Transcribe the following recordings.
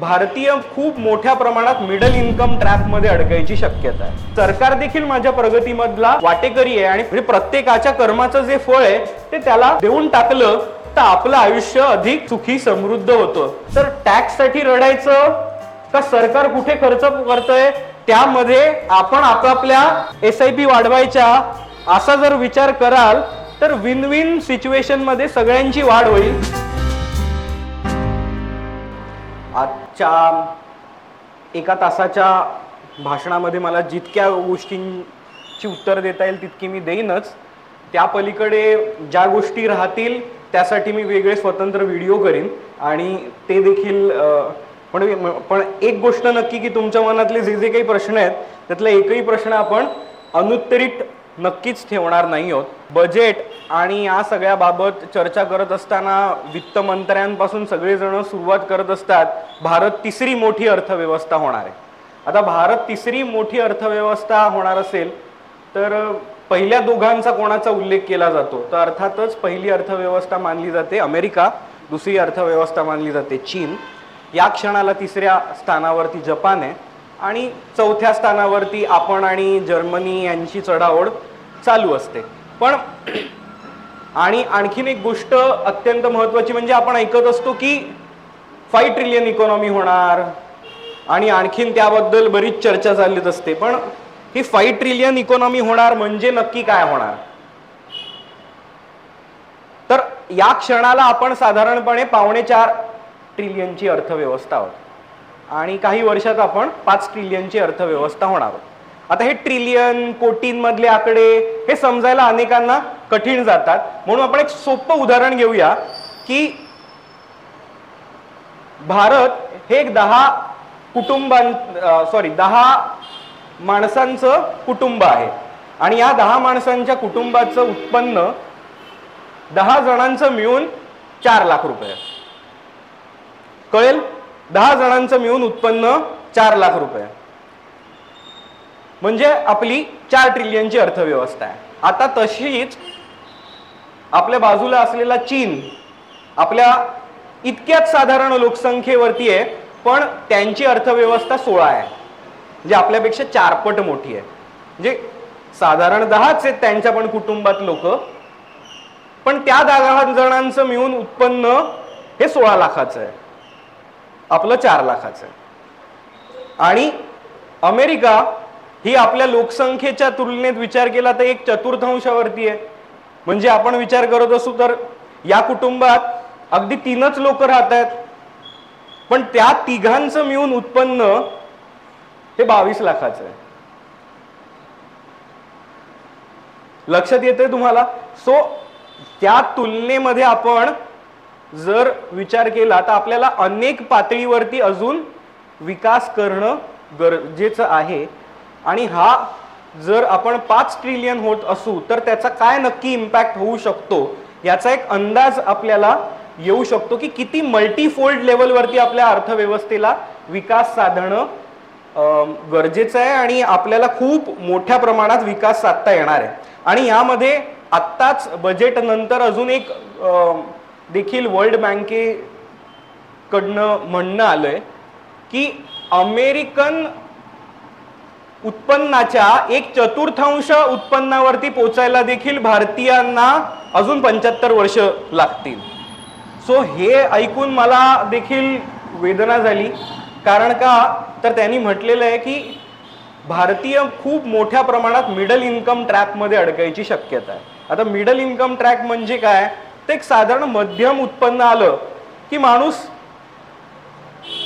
भारतीय खूप मोठ्या प्रमाणात मिडल इन्कम ट्रॅप मध्ये अडकायची शक्यता आहे। सरकार देखील माझ्या प्रगतीमधला वाटेकरी आहे आणि प्रत्येकाच्या कर्माचं जे फळ आहे ते त्याला देऊन टाकलं तर आपलं आयुष्य अधिक सुखी समृद्ध होतं। तर टॅक्स साठी रडायचं का सरकार कुठे खर्च करतंय त्यामध्ये आपण आपापल्या SIP वाढवायच्या असा जर विचार कराल तर विन विन सिच्युएशन मध्ये सगळ्यांची वाढ होईल। आजच्या एका तासाच्या भाषणामध्ये मला जितक्या गोष्टींची उत्तर देता येईल तितकी मी देईनच। त्या पलीकडे ज्या गोष्टी राहतील त्यासाठी मी वेगळे स्वतंत्र व्हिडिओ करीन आणि ते देखील पण एक गोष्ट नक्की की तुमच्या मनातले जे जे काही प्रश्न आहेत त्यातला एकही प्रश्न आपण अनुत्तरित नक्कीच ठेवणार नाही आहोत। बजेट आणि या सगळ्या बाबत चर्चा करत असताना वित्त मंत्र्यांपासून सगळेजण सुरुवात करत असतात भारत तिसरी मोठी अर्थव्यवस्था होणार आहे। आता भारत तिसरी मोठी अर्थव्यवस्था होणार असेल तर पहिल्या दोघांचा कोणाचा उल्लेख केला जातो तर अर्थातच पहिली अर्थव्यवस्था मानली जाते अमेरिका, दुसरी अर्थव्यवस्था मानली जाते चीन। या क्षणाला तिसऱ्या स्थानावरती जपान आहे आणि चौथ्या स्थानावरती आपण आणि जर्मनी यांची चढाओढ चालू असते। पण आणि आणखीन एक गोष्ट अत्यंत महत्त्वाची म्हणजे आपण ऐकत असतो की 5 ट्रिलियन इकॉनॉमी होणार आणि आणखीन त्याबद्दल बरीच चर्चा चाललीच असते। पण ही 5 ट्रिलियन इकॉनॉमी होणार म्हणजे नक्की काय होणार तर या क्षणाला आपण साधारणपणे 4.25 ट्रिलियनची अर्थव्यवस्था आहोत आणि काही वर्षात आपण 5 ट्रिलियनची अर्थव्यवस्था होणार आहोत। आता हे ट्रिलियन कोटींमधले आकडे हे समजायला अनेकांना कठीण जातात म्हणून आपण एक सोपं उदाहरण घेऊया की भारत हे एक 10 माणसांचं कुटुंब आहे आणि या 10 माणसांच्या कुटुंबाचं उत्पन्न 10 जणांचं मिळून 4 लाख रुपये कळेल। 10 जणांचं मिळून उत्पन्न 4 लाख रुपये म्हणजे आपली 4 ट्रिलियनची अर्थव्यवस्था आहे। आता तशीच आपल्या बाजूला असलेला चीन आपल्या इतक्याच साधारण लोकसंख्येवरती आहे पण त्यांची अर्थव्यवस्था 16 आहे म्हणजे आपल्यापेक्षा 4 पट मोठी आहे। म्हणजे साधारण 10च आहेत त्यांच्या पण कुटुंबात लोक पण त्या 10 जणांचं मिळून उत्पन्न हे 16 लाखाचं आहे, आपलं 4 लाखाचं आहे। आणि अमेरिका ही आपल्या लोकसंख्येच्या तुलनेत विचार केला तर 1/4 आहे म्हणजे आपण विचार करत असू तर या कुटुंबात अगदी 3च लोक राहत आहेत पण त्या तिघांचं मिळून उत्पन्न हे 22 लाखाचं आहे। लक्षात येतंय तुम्हाला? सो त्या तुलनेमध्ये आपण जर विचार केला तर आपल्याला अनेक पातळीवरती अजून विकास करणं गरजेचं आहे आणि हा जर आपण 5 ट्रिलियन होत असू तर त्याचा काय नक्की इम्पॅक्ट होऊ शकतो याचा एक अंदाज आपल्याला येऊ शकतो की किती मल्टीफोल्ड लेवलवरती आपल्या अर्थव्यवस्थेला विकास साधणं गरजेचं आहे आणि आपल्याला खूप मोठ्या प्रमाणात विकास साधता येणार आहे। आणि यामध्ये आत्ताच बजेट नंतर अजून एक देखील वर्ल्ड बँकेकडनं म्हणणं आलंय की अमेरिकन उत्पन्नाच्या 1/4 उत्पन्नावरती पोचायला देखील भारतीयांना अजून 75 वर्ष लागतील। सो हे ऐकून मला देखील वेदना झाली कारण का तर त्यांनी म्हटलेलं आहे की भारतीय खूप मोठ्या प्रमाणात मिडल इन्कम ट्रॅप मध्ये अडकायची शक्यता आहे। आता मिडल इन्कम ट्रॅक म्हणजे काय तर एक साधारण मध्यम उत्पन्न आलं की माणूस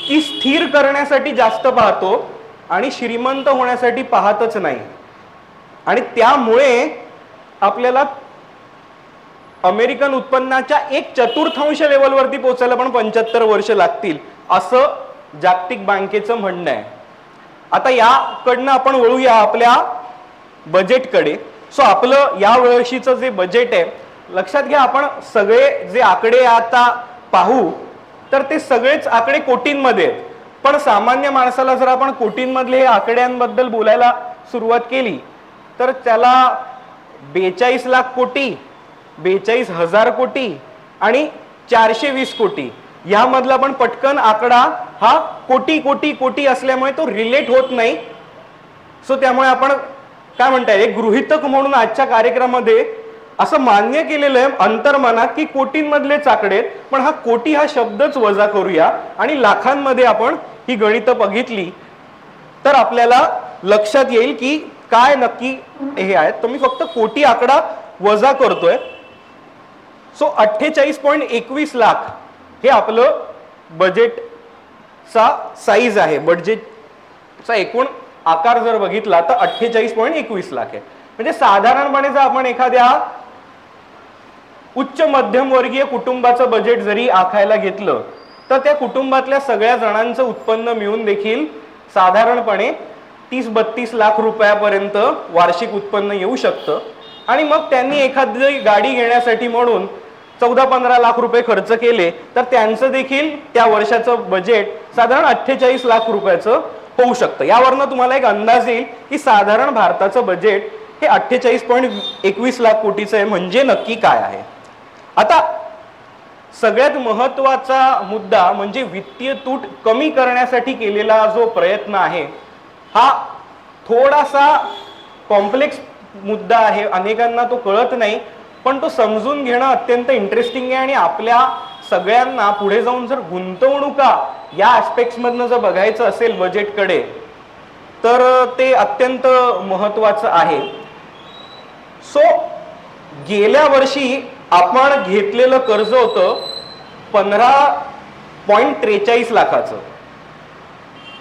ती स्थिर करण्यासाठी जास्त पाहतो आणि श्रीमंत होण्यासाठी पाहतच नाही आणि त्यामुळे आपल्याला अमेरिकन उत्पन्नाच्या 1/4 लेवलवरती पोहोचायला पण 75 वर्ष लागतील असं जागतिक बँकेचं म्हणणं आहे। आता याकडनं आपण वळूया आपल्या बजेटकडे। सो आपलं या वर्षीचं जे बजेट आहे लक्षात घ्या आपण सगळे जे आकडे आता पाहू तर ते सगळेच आकडे कोटींमध्ये आहेत पण सामान्य माणसाला जर आपण कोटींमधले हे आकड्यांबद्दल बोलायला सुरुवात केली तर त्याला 42 लाख कोटी, 42,000 कोटी आणि 420 कोटी यामधला पण पटकन आकडा हा कोटी कोटी कोटी असल्यामुळे तो रिलेट होत नाही. सो त्यामुळे आपण काय म्हणताय, एक गृहीतक म्हणून आजच्या कार्यक्रमामध्ये असं मान्य केलेलं आहे अंतर्मनात की कोटींमधलेच आकडे, पण हा कोटी हा शब्दच वजा करूया आणि लाखांमध्ये आपण ही गणितं बघितली तर आपल्याला लक्षात येईल की काय नक्की हे आहेत. तर मी फक्त कोटी आकडा वजा करतोय. सो 48.21 लाख हे आपलं बजेटचा साईज आहे. बजेटचा एकूण आकार जर बघितला तर 48.21 लाख आहे. म्हणजे साधारणपणे जर आपण एखाद्या उच्च मध्यमवर्गीय कुटुंबाचं बजेट जरी आखायला घेतलं तर त्या कुटुंबातल्या सगळ्या जणांचं उत्पन्न मिळून देखील साधारणपणे 30-32 लाख रुपयापर्यंत वार्षिक उत्पन्न येऊ शकतं. आणि मग त्यांनी एखादी गाडी घेण्यासाठी म्हणून 14-15 लाख रुपये खर्च केले तर त्यांचं देखील त्या वर्षाचं बजेट साधारण 48 लाख रुपयाचं होऊ शकतं. यावरनं तुम्हाला एक अंदाज येईल की साधारण भारताचं बजेट हे 48.21 लाख कोटीचं आहे. म्हणजे नक्की काय आहे. आता सगळ्यात महत्वाचा मुद्दा म्हणजे वित्तीय तूट कमी करण्यासाठी केलेला जो प्रयत्न आहे हा थोडासा कॉम्प्लेक्स मुद्दा आहे. अनेकांना तो कळत नाही, पण तो समजून घेणं अत्यंत इंटरेस्टिंग आहे. आणि आपल्या सगळ्यांना पुढे जाऊन जर गुंतवणुका या ऍस्पेक्ट्स मधनं जर बघायचं असेल बजेटकडे तर ते अत्यंत महत्वाचं आहे. सो गेल्या वर्षी आपण घेतलेलं कर्ज होतं 15.43 लाखाचं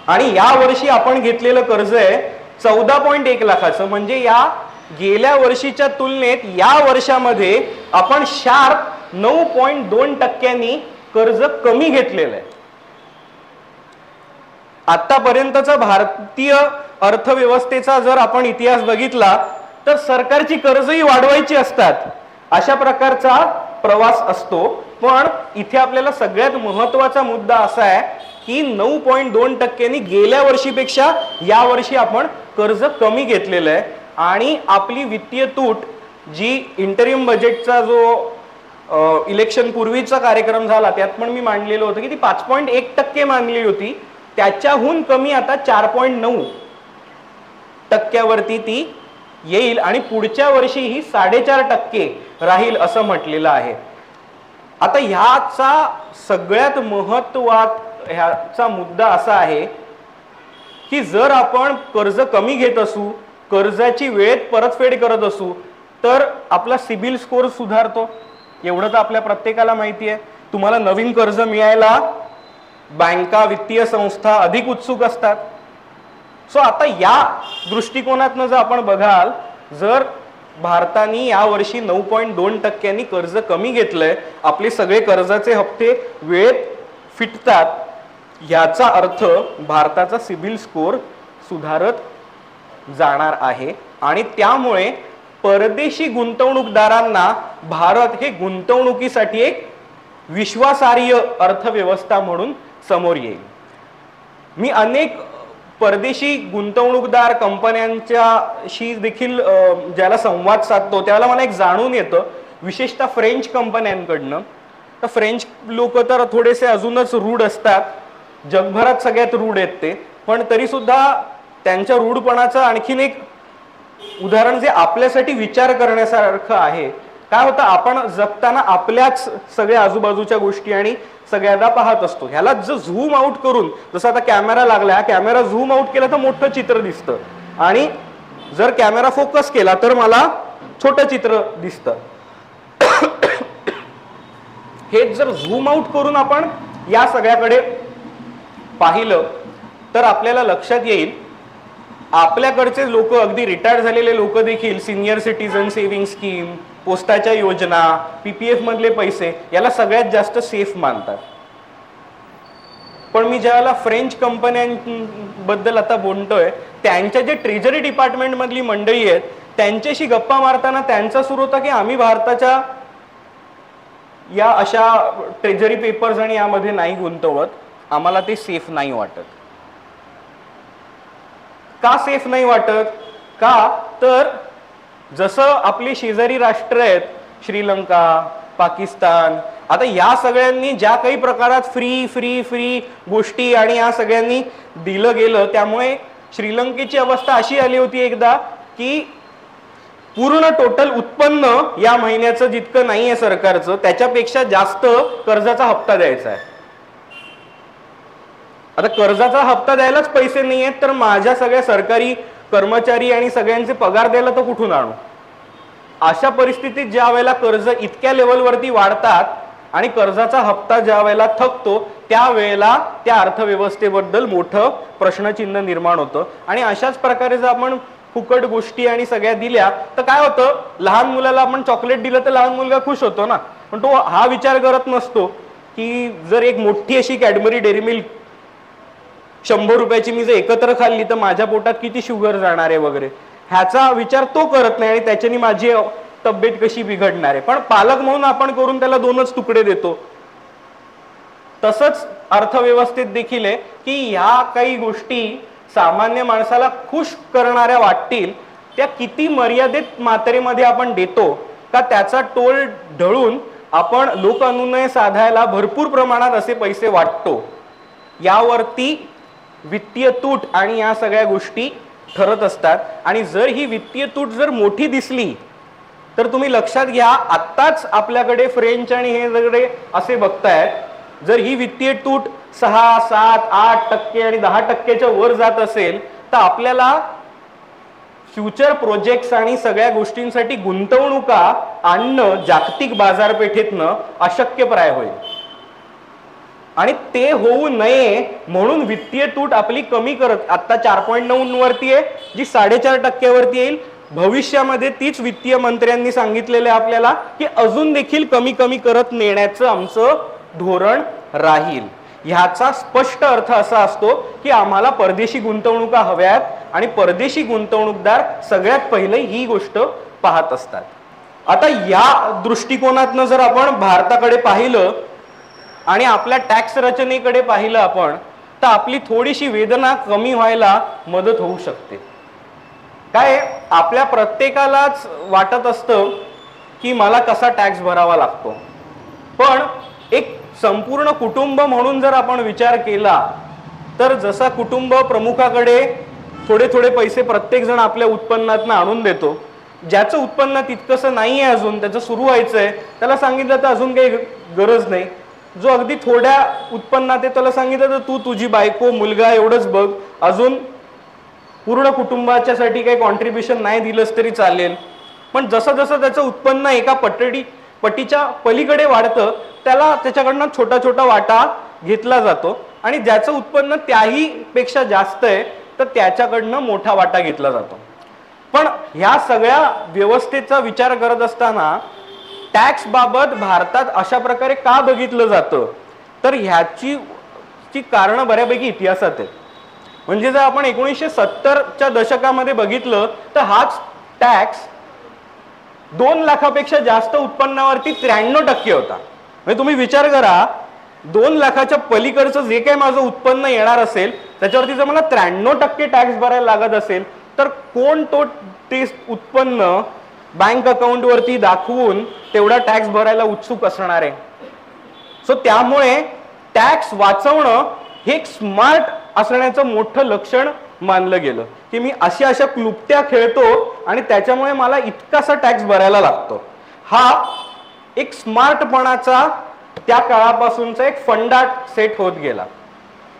आणि या वर्षी आपण घेतलेलं कर्ज आहे 14.1 लाखाचं. म्हणजे या गेल्या वर्षीच्या तुलनेत या वर्षामध्ये आपण शार्प 9.2% कर्ज कमी घेतलेलं आहे. आतापर्यंतचा भारतीय अर्थव्यवस्थेचा जर आपण इतिहास बघितला तर सरकारची कर्जही वाढवायची असतात, अशा प्रकारचा प्रवास असतो. पण इथे आपल्याला सगळ्यात महत्वाचा मुद्दा असा आहे की 9.2%नी गेल्या वर्षीपेक्षा या वर्षी आपण कर्ज कमी घेतलेलं आहे. आणि आपली वित्तीय तूट जी इंटरिम बजेटचा जो इलेक्शन पूर्वीचा कार्यक्रम झाला त्यात पण मी मांडलेलं होतं की ती 5.1% मानली होती, त्याच्याहून कमी आता 4.9% ती येईल आणि पुढच्या वर्षी ही 4.5% राहील असं म्हटलेलं आहे. आता ह्याचा सगळ्यात ह्याचा मुद्दा असा आहे की जर आपण कर्ज कमी घेत असू, कर्जाची वेळेत परतफेड करत असू तर आपला सिबिल स्कोअर सुधारतो. एवढं तर आपल्या प्रत्येकाला माहिती आहे. तुम्हाला नवीन कर्ज मिळायला बँका, वित्तीय संस्था अधिक उत्सुक असतात. सो आता या दृष्टिकोनातनं जर आपण बघाल, जर भारताने या वर्षी 9.2%नी कर्ज कमी घेतलंय, आपले सगळे कर्जाचे हप्ते वेळेत फिटतात, याचा अर्थ भारताचा सिबिल स्कोअर सुधारत जाणार आहे. आणि त्यामुळे परदेशी गुंतवणूकदारांना भारत हे गुंतवणुकीसाठी एक विश्वासार्ह अर्थव्यवस्था म्हणून समोर येईल. मी अनेक परदेशी गुंतवणूकदार कंपन्यांच्याशी देखील ज्याला संवाद साधतो त्याला मला एक जाणून येतं, विशेषतः फ्रेंच कंपन्यांकडनं. तर फ्रेंच लोक तर थोडेसे अजूनच रूढ असतात, जगभरात सगळ्यात रूढ आहेत ते, पण तरी सुद्धा त्यांच्या रूढपणाचं आणखीन एक उदाहरण जे आपल्यासाठी विचार करण्यासारखं आहे. काय होतं, आपण जगताना आपल्याच सगळ्या आजूबाजूच्या गोष्टी आणि सगळ्यांना पाहत असतो. ह्याला जर झूम आउट करून, जसं आता कॅमेरा लागला, कॅमेरा झूम आउट केला तर मोठं चित्र दिसतं आणि जर कॅमेरा फोकस केला तर मला छोटं चित्र दिसतं. हे जर झूम आउट करून आपण या सगळ्याकडे पाहिलं तर आपल्याला लक्षात येईल आपल्याकडचे लोक, अगदी रिटायर्ड झालेले लोक देखील सिनियर सिटीजन सेव्हिंग स्कीम, पोस्टाच्या योजना, पीपीएफ मधले पैसे याला सगळ्यात जास्त सेफ मानतात. पण मी ज्याला फ्रेंच कंपन्यांबद्दल आता बोलतोय त्यांच्या जे ट्रेजरी डिपार्टमेंट मधली मंडळी आहेत त्यांच्याशी गप्पा मारताना त्यांचा सुरू होता की आम्ही भारताच्या या अशा ट्रेजरी पेपर्स आणि यामध्ये नाही गुंतवत, आम्हाला ते सेफ नाही वाटत. का सेफ नाही वाटत? का तर जसं आपली शेजारी राष्ट्र आहेत श्रीलंका, पाकिस्तान आता या सगळ्यांनी ज्या काही प्रकारात फ्री फ्री फ्री गोष्टी आणि या सगळ्यांनी दिलं गेलं, त्यामुळे श्रीलंकेची अवस्था अशी आली होती एकदा की पूर्ण टोटल उत्पन्न या महिन्याचं जितकं नाहीये सरकारचं त्याच्यापेक्षा जास्त कर्जाचा हप्ता द्यायचा आहे. आता कर्जाचा हप्ता द्यायलाच पैसे नाही आहेत, तर माझ्या सगळ्या सरकारी कर्मचारी आणि सगळ्यांचे पगार द्यायला तर कुठून आणू? अशा परिस्थितीत ज्या वेळेला कर्ज इतक्या लेवलवरती वाढतात आणि कर्जाचा हप्ता ज्या वेळेला थकतो, त्यावेळेला त्या अर्थव्यवस्थेबद्दल मोठं प्रश्नचिन्ह निर्माण होतं. आणि अशाच प्रकारे जर आपण फुकट गोष्टी आणि सगळ्या दिल्या तर काय होतं, लहान मुलाला आपण चॉकलेट दिलं तर लहान मुलगा खुश होतो ना, पण तो हा विचार करत नसतो की जर एक मोठी अशी कॅडबरी डेअरी मिल्क 100 रुपयाची मी जर एकत्र खाल्ली तर माझ्या पोटात किती शुगर जाणार आहे वगैरे, ह्याचा विचार तो करत नाही आणि त्याच्याने माझी तब्येत कशी बिघडणार आहे. पण पालक म्हणून आपण करून त्याला 2च तुकडे देतो. तसंच अर्थव्यवस्थेत देखील आहे की ह्या काही गोष्टी सामान्य माणसाला खुश करणाऱ्या वाटतील, त्या किती मर्यादित मात्रेमध्ये आपण देतो का त्याचा टोल ढळून आपण लोक अनुनय साधायला भरपूर प्रमाणात असे पैसे वाटतो, यावरती वित्तीय तूट आणि या सगळ्या गोष्टी ठरत असतात. आणि जर ही वित्तीय तूट जर मोठी दिसली तर तुम्ही लक्षात घ्या, आत्ताच आपल्याकडे फ्रेंच आणि हे सगळे असे बघतायत, जर ही वित्तीय तूट 6, 7, 8% आणि 10%च्या वर जात असेल तर आपल्याला फ्युचर प्रोजेक्ट्स आणि सगळ्या गोष्टींसाठी गुंतवणुका आणणं जागतिक बाजारपेठेतनं अशक्यप्राय होईल. आणि ते होऊ नये म्हणून वित्तीय तूट आपली कमी करत, आता 4.9 वरती आहे, जी 4.5% वरती येईल. भविष्यामध्ये तीच वित्तीय मंत्र्यांनी सांगितलेलं आहे आपल्याला की अजून देखील कमी कमी करत नेण्याचं आमचं धोरण राहील. ह्याचा स्पष्ट अर्थ असा असतो की आम्हाला परदेशी गुंतवणुका हव्यात आणि परदेशी गुंतवणूकदार सगळ्यात पहिले ही गोष्ट पाहत असतात. आता या दृष्टिकोनातनं जर आपण भारताकडे पाहिलं आणि आपल्या टॅक्स रचनेकडे पाहिलं आपण, तर आपली थोडीशी वेदना कमी व्हायला मदत होऊ शकते. काय, आपल्या प्रत्येकालाच वाटत असतं की मला कसा टॅक्स भरावा लागतो, पण एक संपूर्ण कुटुंब म्हणून जर आपण विचार केला तर जसा कुटुंब प्रमुखाकडे थोडे थोडे पैसे प्रत्येक जण आपल्या उत्पन्नातनं आणून देतो, ज्याचं उत्पन्न तितकंसं नाही आहे अजून, त्याचं सुरू व्हायचंय, त्याला सांगितलं तर अजून काही गरज नाही. जो अगदी थोड्या उत्पन्नात आहे त्याला सांगितलं तर तू तुझी बायको मुलगा एवढंच बघ, अजून पूर्ण कुटुंबाच्यासाठी काही कॉन्ट्रीब्युशन नाही दिलंस तरी चालेल. पण जसं जसं त्याचं उत्पन्न एका पटीच्या पलीकडे वाढतं त्याला त्याच्याकडनं छोटा छोटा वाटा घेतला जातो आणि ज्याचं उत्पन्न त्याही पेक्षा जास्त आहे तर त्याच्याकडनं मोठा वाटा घेतला जातो. पण ह्या सगळ्या व्यवस्थेचा विचार करत असताना टॅक्स बाबत भारतात अशा प्रकारे का बघितलं जातं, तर ह्याची कारणं बऱ्यापैकी इतिहासात आहेत. म्हणजे जर आपण 1970च्या दशकामध्ये बघितलं तर हाच टॅक्स 2 लाखापेक्षा जास्त उत्पन्नावरती 93% होता. म्हणजे तुम्ही विचार करा, 2 लाखाच्या पलीकडचं जे काही माझं उत्पन्न येणार असेल त्याच्यावरती जर मला 93% टॅक्स भरायला लागत असेल तर कोण तो ते उत्पन्न बँक अकाउंट वरती दाखवून तेवढा टॅक्स भरायला उत्सुक असणार आहे. सो त्यामुळे टॅक्स वाचवणं हे एक स्मार्ट असण्याचं मोठं लक्षण मानलं गेलं की मी अशा क्लुप्त्या खेळतो आणि त्याच्यामुळे मला इतकासा टॅक्स भरायला लागतो. हा एक स्मार्टपणाचा त्या काळापासूनचा एक फंडा सेट होत गेला.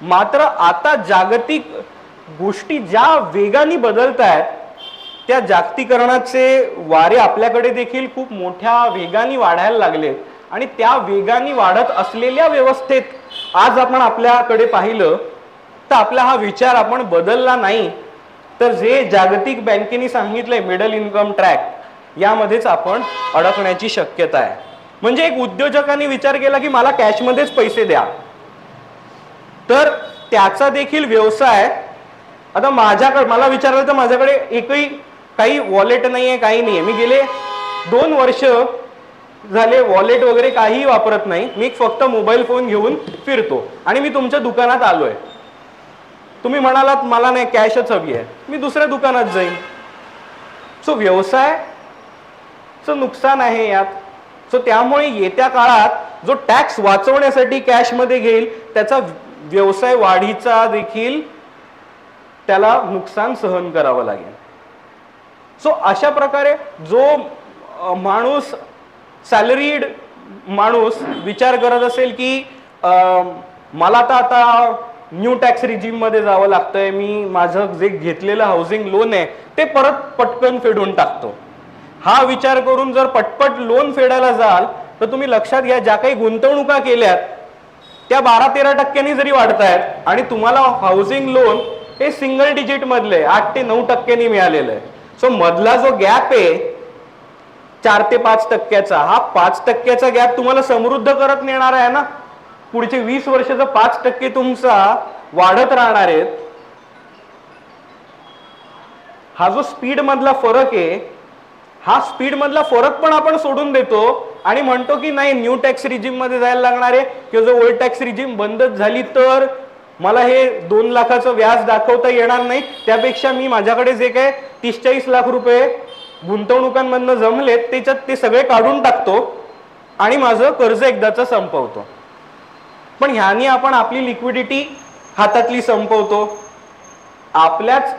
मात्र आता जागतिक गोष्टी ज्या वेगाने बदलत आहेत त्या जागतिकरणाचे वारे आपल्याकडे देखील खूप मोठ्या वेगाने वाढायला लागले आणि त्या वेगाने वाढत असलेल्या व्यवस्थेत आज आपण आपल्याकडे पाहिलं तर आपला हा विचार आपण बदलला नाही तर जे जागतिक बँकेने सांगितलंय मिडल इन्कम ट्रॅक, यामध्येच आपण अडकण्याची शक्यता आहे. म्हणजे एक उद्योजकांनी विचार केला की मला कॅशमध्येच पैसे द्या, तर त्याचा देखील व्यवसाय आता मला विचारलं तर माझ्याकडे एकही काही वॉलेट नाहीये, काही नाहीये. मी गेले 2 वर्ष झाले वॉलेट वगैरे काही वापरत नाही. मी फक्त मोबाईल फोन घेऊन फिरतो आणि मी तुमच्या दुकानात आलोय. तुम्ही म्हणालात मला नाही कॅशच हवी आहे, मी दुसऱ्या दुकानात जाईन. सो व्यवसायाचं नुकसान आहे यात. सो त्यामुळे येत्या काळात जो टॅक्स वाचवण्यासाठी कॅश मध्ये घेईल त्याचा व्यवसाय वाढीचा देखील त्याला नुकसान सहन करावं लागेल. सो अशा प्रकारे जो माणूस सॅलरीड माणूस विचार करत असेल की मला तर आता न्यू टॅक्स रिजिम मध्ये जावं लागतंय, मी माझं जे घेतलेलं हाऊसिंग लोन आहे ते परत पटकन फेडून टाकतो, हा विचार करून जर पटपट लोन फेडायला जाल तर तुम्ही लक्षात घ्या ज्या काही गुंतवणुका केल्यात त्या 12-13% जरी वाढतायत आणि तुम्हाला हाऊसिंग लोन हे सिंगल डिजिट मधले 8 ते 9% मिळालेलं आहे. सो मधला जो गॅप आहे 4 ते 5%, हा 5% गॅप तुम्हाला समृद्ध करत नेणार आहे ना. पुढचे 20 वर्ष जर 5% तुमचा वाढत राहणार आहेत. हा जो स्पीड मधला फरक आहे, हा स्पीड मधला फरक पण आपण सोडून देतो आणि म्हणतो की नाही न्यू टॅक्स रिजिम मध्ये जायला लागणार आहे किंवा जर ओल्ड टॅक्स रिजिम बंदच झाली तर मला हे 2 लाखाचं व्याज दाखवता येणार नाही, त्यापेक्षा मी माझ्याकडे जे काय 30-40 लाख रुपये गुंतवणुकांमधनं जमलेत त्याच्यात ते सगळे काढून टाकतो आणि माझं कर्ज एकदाचं संपवतो. पण ह्यानी आपण आपली लिक्विडिटी हातातली संपवतो, आपल्याच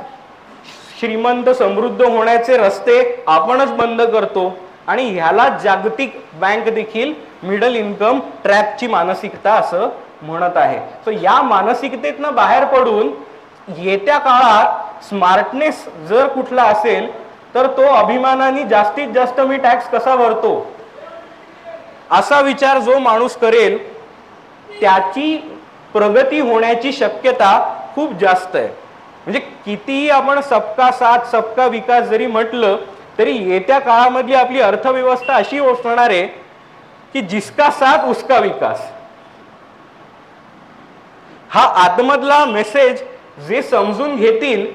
श्रीमंत समृद्ध होण्याचे रस्ते आपणच बंद करतो आणि ह्याला जागतिक बँक देखील मिडल इन्कम ट्रॅपची मानसिकता असं म्हणत आहे. सो या मानसिकतेतनं बाहेर पडून येत्या काळात स्मार्टनेस जर कुठला असेल तर तो अभिमानाने जास्तीत जास्त मी टॅक्स कसा भरतो असा विचार जो माणूस करेल त्याची प्रगती होण्याची शक्यता खूप जास्त आहे. म्हणजे कितीही आपण सबका साथ सबका विकास जरी म्हटलं तरी येत्या काळामधली आपली अर्थव्यवस्था अशी होणार आहे की जिसका साथ उसका विकास. हा आतमधला मेसेज जे समजून घेतील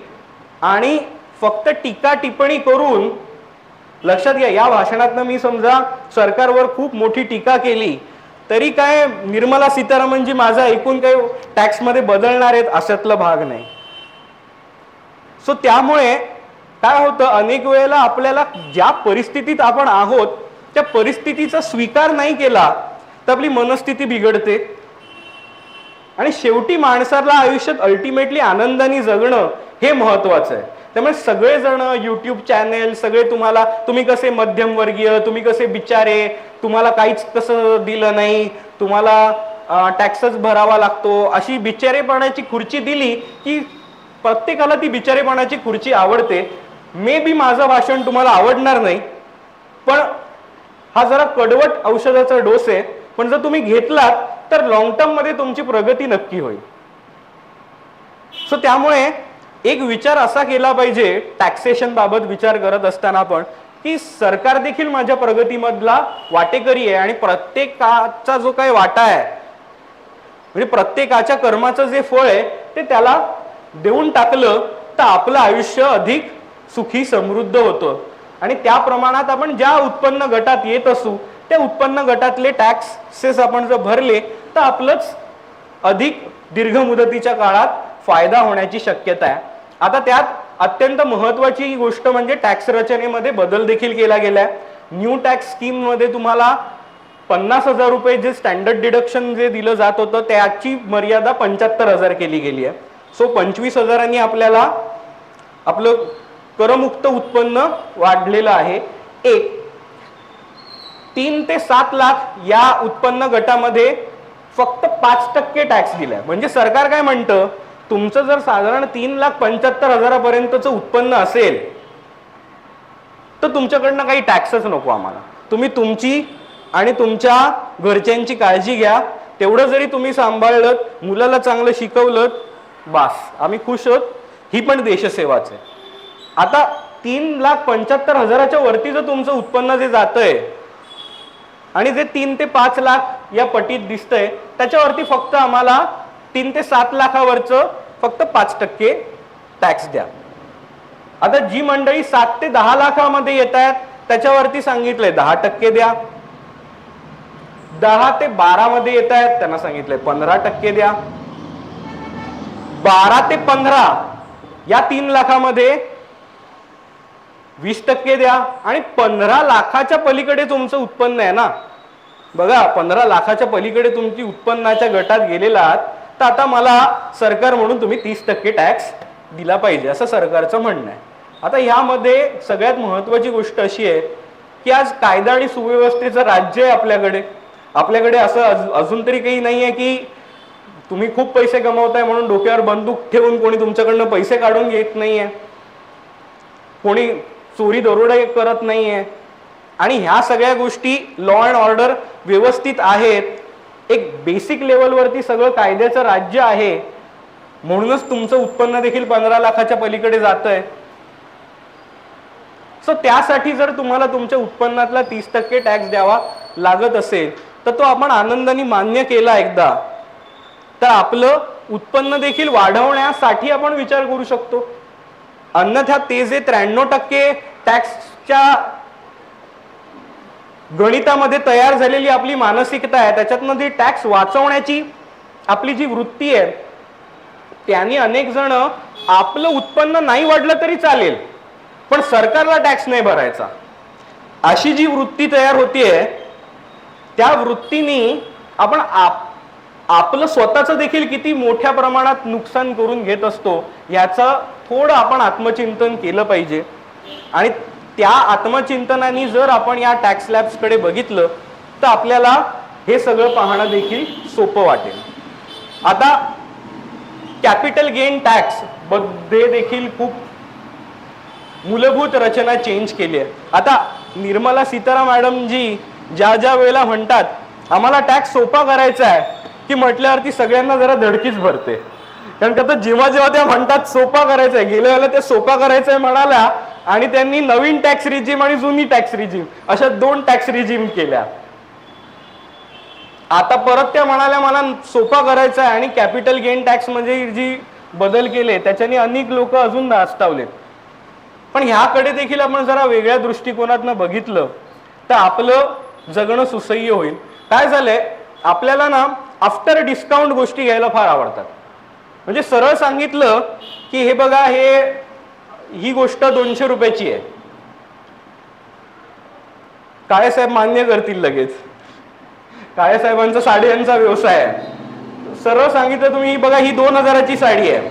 आणि फक्त टीका टिप्पणी करून, लक्षात घ्या या भाषणातनं मी समजा सरकारवर खूप मोठी टीका केली तरी काय निर्मला सीतारामनजी माझा ऐकून काही टॅक्स मध्ये बदलणार आहेत अशातला भाग नाही. सो त्यामुळे काय होतं अनेक वेळेला आपल्याला ज्या परिस्थितीत आपण आहोत त्या परिस्थितीचा स्वीकार नाही केला तर आपली मनस्थिती बिघडते आणि शेवटी माणसाला आयुष्यात अल्टिमेटली आनंदाने जगणं हे महत्वाचं आहे. त्यामुळे सगळेजण युट्यूब चॅनेल सगळे तुम्ही कसे मध्यमवर्गीय, तुम्ही कसे बिचारे, तुम्हाला काहीच कसं दिलं नाही, तुम्हाला टॅक्सच भरावा लागतो अशी बिचारेपणाची खुर्ची दिली की प्रत्येकाला ती बिचारेपणाची खुर्ची आवडते. मे बी माझं भाषण तुम्हाला आवडणार नाही पण हा जरा कडवट औषधाचा डोस आहे, पण जर तुम्ही घेतलात तर लॉंग टर्म मध्ये तुमची प्रगती नक्की होईल. सो त्यामुळे एक विचार असा केला पाहिजे टॅक्सेशन बाबत विचार करत असताना आपण की सरकार देखील माझ्या प्रगतीमधला वाटेकरी आहे आणि प्रत्येकाचा जो काही वाटा आहे म्हणजे प्रत्येकाच्या कर्माचं जे फळ आहे ते त्याला देऊन टाकलं तर आपलं आयुष्य अधिक सुखी समृद्ध होतं. आणि त्या प्रमाणात आपण ज्या उत्पन्न गटात येत असू त्या उत्पन्न गटातले टॅक्सेस आपण जर भरले तर आपलंच अधिक दीर्घ मुदतीच्या काळात फायदा होण्याची शक्यता आहे. आता त्यात अत्यंत महत्वाची गोष्ट म्हणजे टॅक्स रचनेमध्ये बदल देखील केला गेलाय. न्यू टॅक्स स्कीम मध्ये तुम्हाला 50,000 रुपये जे स्टँडर्ड डिडक्शन जे दिलं जात होतं त्याची मर्यादा 75,000 केली गेली आहे. सो 25,000 आपल्याला आपलं करमुक्त उत्पन्न वाढलेलं आहे. 3 ते 7 लाख या उत्पन्न गटामध्ये फक्त 5% टॅक्स दिलाय. म्हणजे सरकार काय म्हणतं तुमचं जर साधारण 3,75,000 पर्यंतचं उत्पन्न असेल तर तुमच्याकडनं काही टॅक्सच नको आम्हाला, तुम्ही तुमची आणि तुमच्या घरच्यांची काळजी घ्या, तेवढं जरी तुम्ही सांभाळलं मुलाला चांगलं शिकवलं बास आम्ही खुश आहोत. ही पण देशसेवाच आहे. आता 3,75,000 वरती जर तुमचं उत्पन्न जे जातंय आणि जे 3 ते 5 लाख या पटीत दिसतंय त्याच्यावरती फक्त आम्हाला 3 ते 7 लाखावरचं फक्त 5% टॅक्स द्या. आता जी मंडळी 7 ते 10 लाखामध्ये येत आहेत त्याच्यावरती सांगितलंय 10% द्या. 10 ते 12 मध्ये येत आहेत त्यांना सांगितलंय 15% द्या. 12 ते 15 या 3 लाखामध्ये 20% द्या. आणि 15 लाखाच्या पलीकडे तुमचं उत्पन्न आहे ना बघा 15 लाखाच्या पलीकडे तुमची उत्पन्नाच्या गटात गेलेला आहात तर आता मला सरकार म्हणून तुम्ही 30% टॅक्स दिला पाहिजे असं सरकारचं म्हणणं आहे. आता यामध्ये सगळ्यात महत्वाची गोष्ट अशी आहे की आज कायदा आणि सुव्यवस्थेचं राज्य आहे आपल्याकडे असं अजून तरी काही नाहीये की तुम्ही खूप पैसे कमवताय म्हणून डोक्यावर बंदूक ठेवून कोणी तुमच्याकडनं पैसे काढून घेत नाहीये, कोणी चोरी दरोडा करत नाहीये आणि ह्या सगळ्या गोष्टी लॉ अँड ऑर्डर व्यवस्थित आहेत. एक बेसिक लेवलवरती सगळं कायद्याचं राज्य आहे म्हणूनच तुमचं उत्पन्न देखील 15 लाखाच्या पलीकडे जातंय. सो त्यासाठी जर तुम्हाला तुमच्या उत्पन्नातला 30% टॅक्स द्यावा लागत असेल तर तो आपण आनंदाने मान्य केला एकदा तर आपलं उत्पन्न देखील वाढवण्यासाठी आपण विचार करू शकतो. अन्यथा ते जे 93% टॅक्सच्या गणितामध्ये तयार झालेली आपली मानसिकता आहे त्याच्यातनं टॅक्स वाचवण्याची आपली जी वृत्ती आहे त्यांनी अनेक जण आपलं उत्पन्न नाही वाढलं तरी चालेल पण सरकारला टॅक्स नाही भरायचा अशी जी वृत्ती तयार होतीये त्या वृत्तीने आपण आपलं स्वतःचं देखील किती मोठ्या प्रमाणात नुकसान करून घेत असतो याचं थोडं आपण आत्मचिंतन केलं पाहिजे. आणि त्या आत्मचिंतनाने जर आपण या टॅक्स स्लॅब्स कडे बघितलं तर आपल्याला हे सगळं पाहणं देखील सोपं वाटेल. आता कॅपिटल गेन टॅक्स मध्ये देखील खूप मूलभूत रचना चेंज केली आहे. आता निर्मला सीतारामन मॅडम जी ज्या वेळेला म्हणतात आम्हाला टॅक्स सोपा करायचा आहे की म्हटल्यावरती सगळ्यांना जरा धडकीच भरते. कारण का जेव्हा त्या म्हणतात सोपा करायचा आहे गेल्या वेळेला ते सोपा करायचं आहे म्हणाल्या आणि त्यांनी नवीन टॅक्स रिजिम आणि जुनी टॅक्स रिजिम अशा 2 टॅक्स रिजिम केल्या. आता परत त्या म्हणाल्या मला सोपा करायचा आहे आणि कॅपिटल गेन टॅक्स मध्ये जी बदल केले त्याच्याने अनेक लोक अजून नाचतावलेत. पण ह्याकडे देखील आपण जरा वेगळ्या दृष्टिकोनातनं बघितलं तर आपलं जगणं सुसह्य होईल. काय झालंय आपल्याला ना आफ्टर डिस्काउंट गोष्टी घ्यायला फार आवडतात. म्हणजे सरळ सांगितलं की हे बघा ही गोष्ट 200 रुपयाची आहे काळे साहेब मान्य करतील लगेच. काळे साहेबांचा साड्यांचा व्यवसाय आहे. सरळ सांगितलं तुम्ही बघा ही 2000ची साडी आहे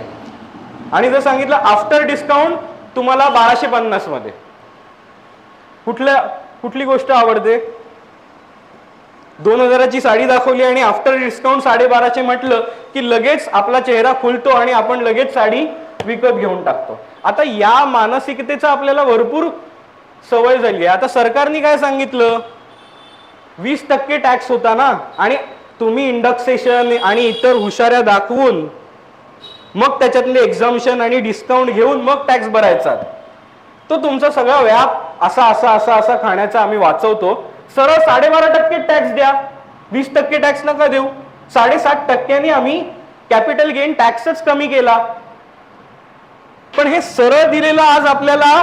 आणि जर सांगितलं आफ्टर डिस्काउंट तुम्हाला 1250 मध्ये कुठली गोष्ट आवडते? 2000ची साडी दाखवली आणि आफ्टर डिस्काउंट 1250 म्हटलं की लगेच आपला चेहरा खुलतो आणि आपण लगेच साडी विकत घेऊन टाकतो. आता या मानसिकतेचा आपल्याला भरपूर सवय झाली आहे. आता सरकारने काय सांगितलं 20% टॅक्स होता ना आणि तुम्ही इंडक्सेशन आणि इतर हुशाऱ्या दाखवून मग त्याच्यातले एक्झाम्शन आणि डिस्काउंट घेऊन मग टॅक्स भरायचा. तो तुमचा सगळा व्याप असा खाण्याचा आम्ही वाचवतो. सरळ 12.5% टॅक्स द्या 20% टॅक्स नका देऊ. 7.5% आम्ही कॅपिटल गेन टॅक्सच कमी केला. पण हे सरळ दिलेलं आज आपल्याला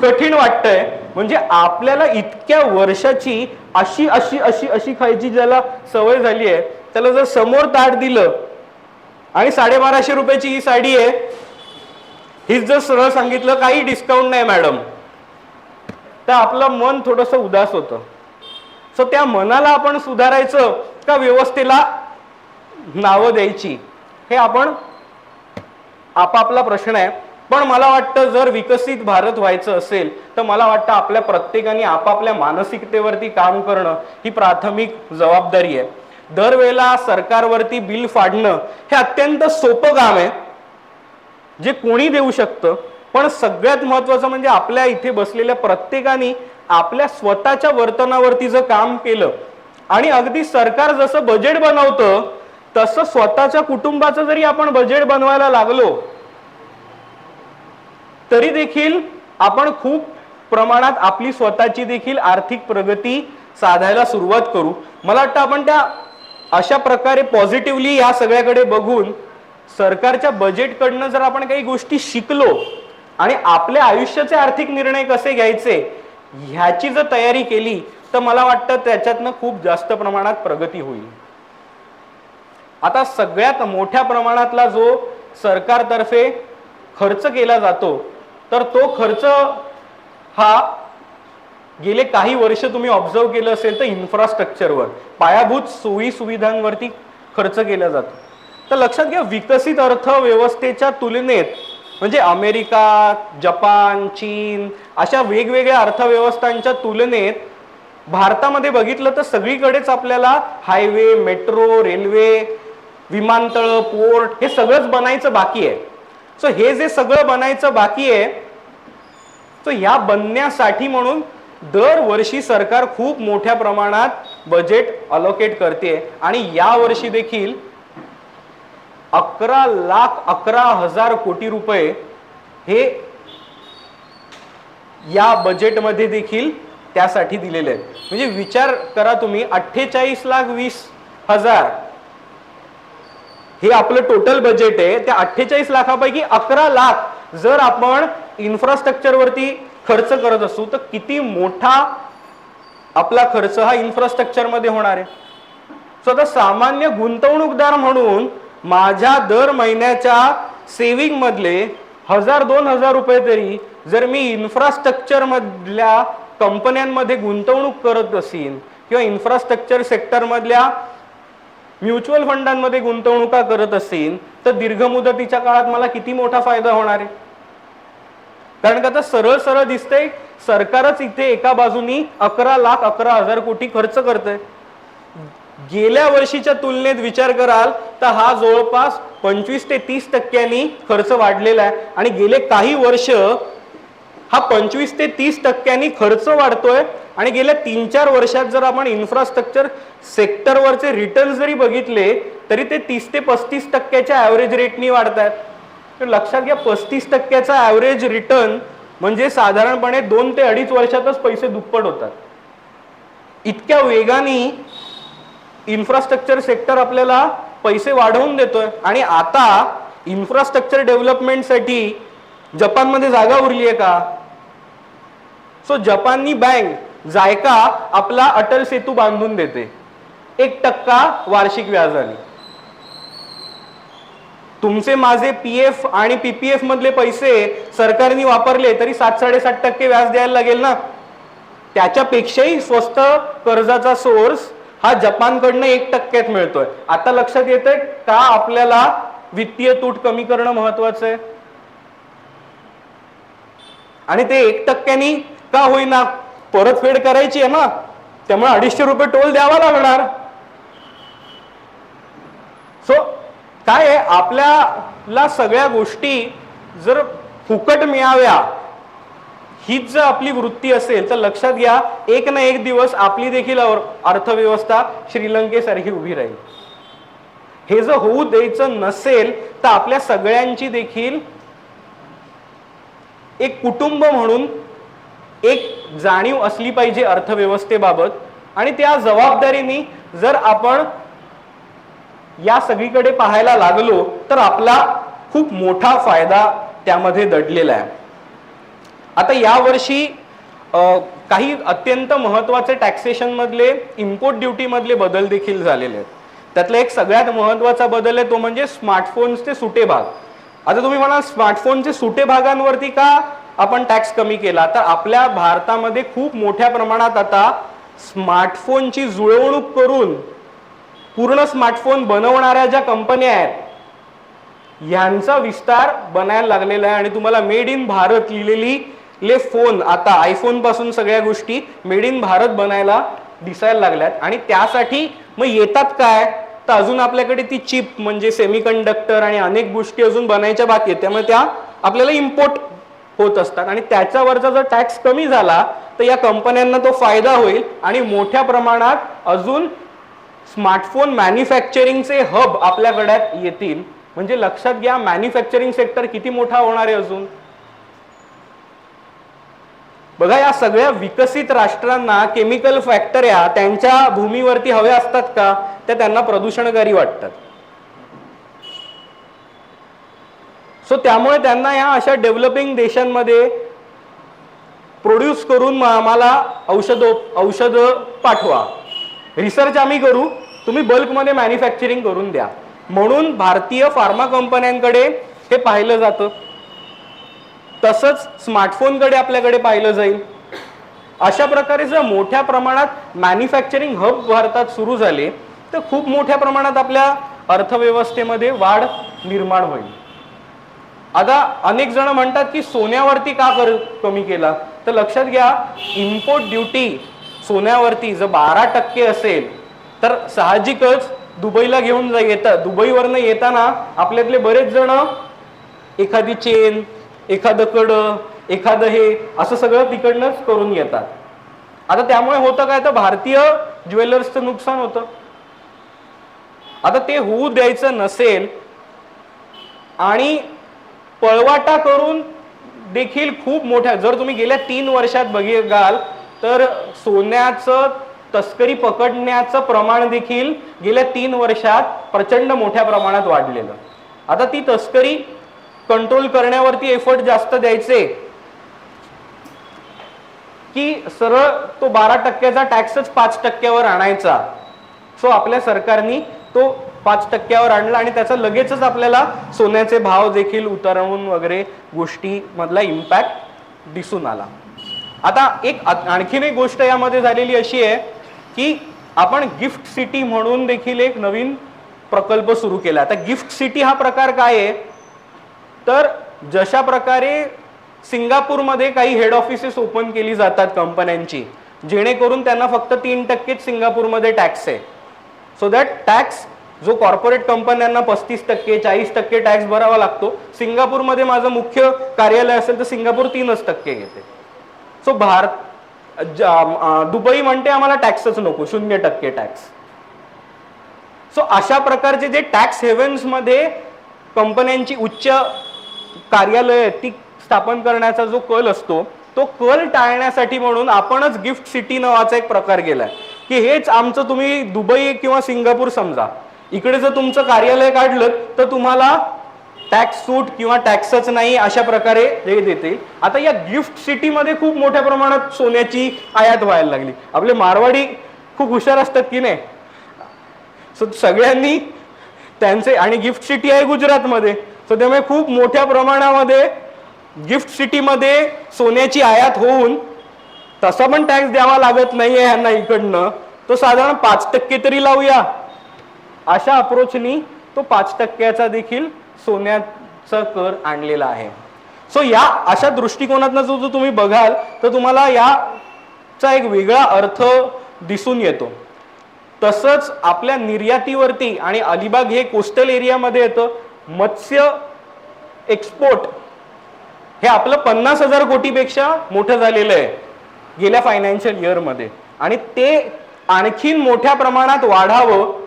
कठीण वाटतंय. म्हणजे आपल्याला इतक्या वर्षाची अशी खायची ज्याला सवय झाली आहे त्याला जर समोर ताट दिलं आणि 1250 रुपयाची ही साडी आहे हीच जर सरळ सांगितलं काही डिस्काउंट नाही मॅडम तर आपलं मन थोडंसं उदास होतं. सो त्या मनाला आपण सुधारायचं का व्यवस्थेला नावं द्यायची हे आपण आपापला प्रश्न आहे. पण मला वाटतं जर विकसित भारत व्हायचं असेल तर मला वाटतं आपल्या प्रत्येकाने आपापल्या मानसिकतेवरती काम करणं ही प्राथमिक जबाबदारी आहे. दरवेळेला सरकारवरती बिल फाडणं हे अत्यंत सोपं काम आहे जे कोणी देऊ शकतं. पण सगळ्यात महत्वाचं म्हणजे आपल्या इथे बसलेल्या प्रत्येकाने आपल्या स्वतःच्या वर्तनावरती जर काम केलं आणि अगदी सरकार जसं बजेट बनवतं तसं स्वतःच्या कुटुंबाचं जरी आपण बजेट बनवायला लागलो तरी देखील आपण खूप प्रमाणात आपली स्वतःची देखील आर्थिक प्रगती साधायला सुरुवात करू. मला वाटतं आपण त्या अशा प्रकारे पॉझिटिव्हली या सगळ्याकडे बघून सरकारच्या बजेटकडनं जर आपण काही गोष्टी शिकलो आणि आपल्या आयुष्याचे आर्थिक निर्णय कसे घ्यायचे ह्याची जर तयारी केली तर मला वाटतं त्याच्यातनं खूप जास्त प्रमाणात प्रगती होईल. आता सगळ्यात मोठ्या प्रमाणातला जो सरकारतर्फे खर्च केला जातो तर तो खर्च हा गेले काही वर्ष तुम्ही ऑब्झर्व केलं असेल तर इन्फ्रास्ट्रक्चरवर, पायाभूत सोयी सुविधांवरती खर्च केला जातो. तर लक्षात घ्या, विकसित अर्थव्यवस्थेच्या तुलनेत म्हणजे अमेरिका, जपान, चीन अशा वेगवेगळ्या अर्थव्यवस्थांच्या तुलनेत भारतामध्ये बघितलं तर सगळीकडेच आपल्याला हायवे, मेट्रो, रेल्वे, विमानतळ, पोर्ट हे सगळंच बनायचं बाकी आहे. सो हे जे सगळं बनायचं बाकी आहे, सो ह्या बनण्यासाठी म्हणून दरवर्षी सरकार खूप मोठ्या प्रमाणात बजेट अलोकेट करते आणि या वर्षी देखील 11,11,000 कोटी रुपये हे या बजेटमध्ये देखील त्यासाठी दिलेले आहेत. म्हणजे विचार करा तुम्ही, 48,20,000 हे आपलं टोटल बजेट आहे. त्या 48 लाखापैकी 11 लाख जर आपण इन्फ्रास्ट्रक्चरवरती खर्च करत असू तर किती मोठा आपला खर्च हा इन्फ्रास्ट्रक्चरमध्ये होणार आहे. स्वतः सामान्य गुंतवणूकदार म्हणून माझ्या दर महिन्याच्या सेव्हिंग मधले 1,000-2,000 रुपये तरी जर मी इन्फ्रास्ट्रक्चर मधल्या कंपन्यांमध्ये गुंतवणूक करत असेल किंवा इन्फ्रास्ट्रक्चर सेक्टर मधल्या म्युच्युअल फंडांमध्ये गुंतवणुका करत असेल तर दीर्घ मुदतीच्या काळात मला किती मोठा फायदा होणार आहे. कारण का आता सरळ सरळ दिसतंय, सरकारच इथे एका बाजूनी 11,11,000 कोटी खर्च करतंय. गेल्या वर्षीच्या तुलनेत विचार कराल तर हा जवळपास 25 ते 30% खर्च वाढलेला आहे. आणि गेले काही वर्ष हा 25 ते 30% खर्च वाढतोय. आणि गेल्या 3-4 वर्षात जर आपण इन्फ्रास्ट्रक्चर सेक्टरवरचे रिटर्न जरी बघितले तरी ते 30 ते 35% ऍव्हरेज रेटनी वाढतात. तर लक्षात घ्या, 35% ऍव्हरेज रिटर्न म्हणजे साधारणपणे 2 ते 2.5 वर्षातच पैसे दुप्पट होतात. इतक्या वेगाने इन्फ्रास्ट्रक्चर सेक्टर आपल्याला पैसे वाढवून देतोय. आणि आता इन्फ्रास्ट्रक्चर डेव्हलपमेंटसाठी जपानमध्ये जागा उरली आहे का? सो जपाननी बँक जायका आपला अटल सेतू बांधून देते 1% वार्षिक व्याजाने. तुमचे माझे पीएफ आणि पीपीएफ मधले पैसे सरकारने वापरले तरी 7-7.5% व्याज द्यायला लागेल ना. त्याच्यापेक्षाही स्वस्त कर्जाचा सोर्स हा जपानकडनं 1% मिळतोय. आता लक्षात येतंय का आपल्याला वित्तीय तूट कमी करणं महत्वाचं आहे. आणि ते 1%नी का होईना परतफेड करायची आहे ना, त्यामुळे 250 रुपये टोल द्यावा लागणार. सो काय आहे, आपल्याला सगळ्या गोष्टी जर फुकट मिळाव्या हीच जर आपली वृत्ती असेल तर लक्षात घ्या, एक ना एक दिवस आपली देखील अर्थव्यवस्था श्रीलंकेसारखी उभी राहील. हे जर होऊ द्यायचं नसेल तर आपल्या सगळ्यांची देखील एक कुटुंब म्हणून एक जाणीव असली पाहिजे अर्थव्यवस्थेबाबत. आणि त्या जबाबदारीने जर आपण या सगळीकडे पाहायला लागलो तर आपला खूप मोठा फायदा त्यामध्ये दडलेला आहे. आता यावर्षी काही अत्यंत महत्वाचे टॅक्सेशन मधले इम्पोर्ट ड्युटी मधले बदल देखील झालेले आहेत. त्यातला एक सगळ्यात महत्वाचा बदल आहे तो म्हणजे स्मार्टफोन्सचे सुटे भाग. आता तुम्ही म्हणाल स्मार्टफोनचे सुटे भागांवरती का आपण टॅक्स कमी केला, तर आपल्या भारतामध्ये खूप मोठ्या प्रमाणात आता स्मार्टफोनची जुळवणूक करून पूर्ण स्मार्टफोन बनवणाऱ्या ज्या कंपन्या आहेत यांचा विस्तार बनायला लागलेला आहे. आणि तुम्हाला मेड इन भारत लिहिलेली फोन आता आयफोन पासून सगळ्या गोष्टी मेड इन भारत बनायला दिसायला लागल्यात. आणि त्यासाठी मग येतात काय, तर अजून आपल्याकडे ती चिप म्हणजे सेमीकंडक्टर आणि अनेक गोष्टी अजून बनायच्या बाकी आहेत. त्यामुळे त्या आपल्याला इम्पोर्ट होत असतात. आणि त्याच्यावरचा जर टॅक्स कमी झाला तर या कंपन्यांना तो फायदा होईल आणि मोठ्या प्रमाणात अजून स्मार्टफोन मॅन्युफॅक्चरिंगचे हब आपल्याकडे येतील. म्हणजे लक्षात घ्या, मॅन्युफॅक्चरिंग सेक्टर किती मोठा होणार आहे अजून. बघा, या सगळ्या विकसित राष्ट्रांना केमिकल फॅक्टऱ्या त्यांच्या भूमीवरती हव्या असतात का, त्या त्यांना प्रदूषणकारी वाटतात. सो त्यामुळे त्यांना या अशा डेव्हलपिंग देशांमध्ये प्रोड्यूस करून आम्हाला औषध पाठवा, रिसर्च आम्ही करू, तुम्ही बल्कमध्ये मॅन्युफॅक्चरिंग करून द्या. म्हणून भारतीय फार्मा कंपन्यांकडे हे पाहिलं जातं. तसंच स्मार्टफोनकडे आपल्याकडे पाहिलं जाईल. अशा प्रकारे जर मोठ्या प्रमाणात मॅन्युफॅक्चरिंग हब भारतात सुरू झाले तर खूप मोठ्या प्रमाणात आपल्या अर्थव्यवस्थेमध्ये वाढ निर्माण होईल. आता अनेक जण म्हणतात की सोन्यावरती का कमी केला, तर लक्षात घ्या इम्पोर्ट ड्युटी सोन्यावरती जर 12% असेल तर साहजिकच दुबईला घेऊन येतात, दुबईवरनं येताना आपल्यातले बरेच जण एखादी चेन, एखादं कडं, एखादं हे असं सगळं तिकडनंच करून येतात. आता त्यामुळे होतं काय, तर भारतीय ज्वेलर्सचं नुकसान होतं. आता ते होऊ द्यायचं नसेल आणि पळवाटा करून देखील खूप मोठ्या, जर तुम्ही गेल्या 3 वर्षात बघाल तर सोन्याचं तस्करी पकडण्याचं प्रमाण देखील गेल्या 3 वर्षात प्रचंड मोठ्या प्रमाणात वाढलेलं. आता ती तस्करी कंट्रोल करण्यावरती एफर्ट जास्त द्यायचे की सरळ तो 12%चा टॅक्सच 5%वर आणायचा. सो आपल्या सरकारने तो 5%वर आणला आणि त्याचा लगेचच आपल्याला सोन्याचे भाव देखील उतरवून वगैरे गोष्टी मधला इम्पॅक्ट दिसून आला. आता एक आणखीन एक गोष्ट यामध्ये झालेली अशी आहे की आपण गिफ्ट सिटी म्हणून देखील एक नवीन प्रकल्प सुरू केला. आता गिफ्ट सिटी हा प्रकार काय आहे, तर जशा प्रकारे सिंगापूरमध्ये काही हेड ऑफिसेस ओपन केली जातात कंपन्यांची, जेणेकरून त्यांना फक्त 3%च सिंगापूरमध्ये टॅक्स आहे. सो दॅट टॅक्स जो कॉर्पोरेट कंपन्यांना 35%, 40% टॅक्स भरावा लागतो, सिंगापूरमध्ये माझं मुख्य कार्यालय असेल तर सिंगापूर 3% घेते. सो दुबई म्हणते आम्हाला टॅक्सच नको, 0% टॅक्स. सो अशा प्रकारचे जे टॅक्स हेव्हन्स मध्ये कंपन्यांची उच्च कार्यालय ती स्थापन करण्याचा जो कल असतो, तो कल टाळण्यासाठी म्हणून आपणच गिफ्ट सिटी नावाचा एक प्रकार केलाय की हेच आमचं तुम्ही दुबई किंवा सिंगापूर समजा, इकडे जर तुमचं कार्यालय काढलं तर तुम्हाला टॅक्स सूट किंवा टॅक्सच नाही अशा प्रकारे हे देतील. आता या गिफ्ट सिटीमध्ये खूप मोठ्या प्रमाणात सोन्याची आयात व्हायला लागली. आपले मारवाडी खूप हुशार असतात की नाही, सो सगळ्यांनी त्यांचे, आणि गिफ्ट सिटी आहे गुजरातमध्ये, सो त्यामुळे खूप मोठ्या प्रमाणामध्ये गिफ्ट सिटीमध्ये सोन्याची आयात होऊन तसा पण टॅक्स द्यावा लागत नाहीये ह्यांना इकडनं, तो साधारण 5% तरी लावूया अशा अप्रोचनी तो 5%चा देखील सोन्याचा कर आणलेला आहे. सो या अशा दृष्टिकोनातनं जो तुम्ही बघाल तर तुम्हाला याचा एक वेगळा अर्थ दिसून येतो. तसंच आपल्या निर्यातीवरती, आणि अलिबाग हे कोस्टल एरियामध्ये येतं, मत्स्य एक्सपोर्ट हे आपलं 50,000 कोटीपेक्षा मोठं झालेलं आहे गेल्या फायनान्शियल इयर मध्ये, आणि ते आणखीन मोठ्या प्रमाणात वाढावं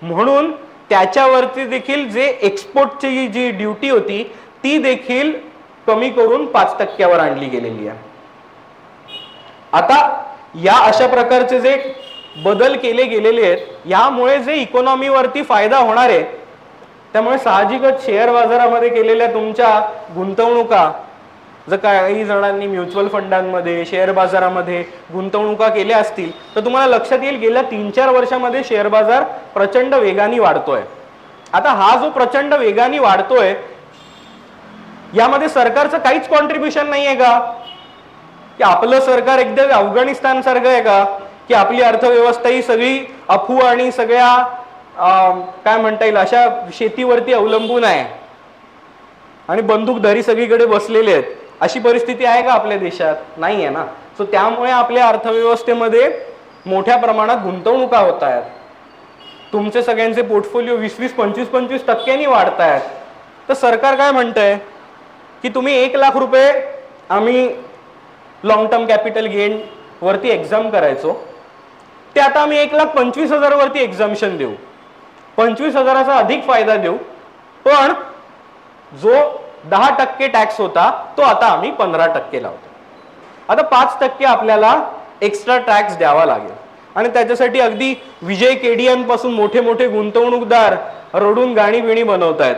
म्हणून त्याच्यावरती देखील जे एक्सपोर्टची जी ड्युटी होती ती देखील कमी करून 5%वर आणली गेलेली आहे. आता या अशा प्रकारचे जे बदल केले गेलेले आहेत, यामुळे जे इकॉनॉमीवरती फायदा होणार आहे, त्यामुळे साहजिकच शेअर बाजारामध्ये केलेल्या तुमच्या गुंतवणुका, जर काही जणांनी म्युच्युअल फंडांमध्ये, शेअर बाजारामध्ये गुंतवणुका केल्या असतील तर तुम्हाला लक्षात येईल गेल्या 3-4 वर्षामध्ये शेअर बाजार प्रचंड वेगाने वाढतोय. आता हा जो प्रचंड वेगाने वाढतोय यामध्ये सरकारचं काहीच कॉन्ट्रीब्युशन नाहीये का, की आपलं सरकार एकदम अफगाणिस्तान सारखं आहे का, की आपली अर्थव्यवस्था ही सगळी अफू आणि सगळ्या काय म्हणता येईल अशा शेतीवरती अवलंबून आहे आणि बंदूकधारी सगळीकडे बसलेले आहेत, अशी परिस्थिती आहे का आपल्या देशात? नाही आहे ना. सो त्यामुळे आपल्या अर्थव्यवस्थेमध्ये मोठ्या प्रमाणात गुंतवणुका होत आहेत, तुमचे सगळ्यांचे पोर्टफोलिओ 20-20, 25-25% वाढत आहेत. तर सरकार काय म्हणतंय की तुम्ही 1 लाख रुपये आम्ही लॉंग टर्म कॅपिटल गेन वरती एक्झाम करायचो, ते आता आम्ही 1,25,000 वरती एक्झाम्शन देऊ, 25,000चा अधिक फायदा देऊ, पण जो 10% टॅक्स होता तो आता आम्ही 15% लावतो. आता 5% आपल्याला एक्स्ट्रा टॅक्स द्यावा लागेल, आणि त्याच्यासाठी अगदी विजय केडियांपासून मोठे मोठे गुंतवणूकदार रडून गाणी बिणी बनवत आहेत.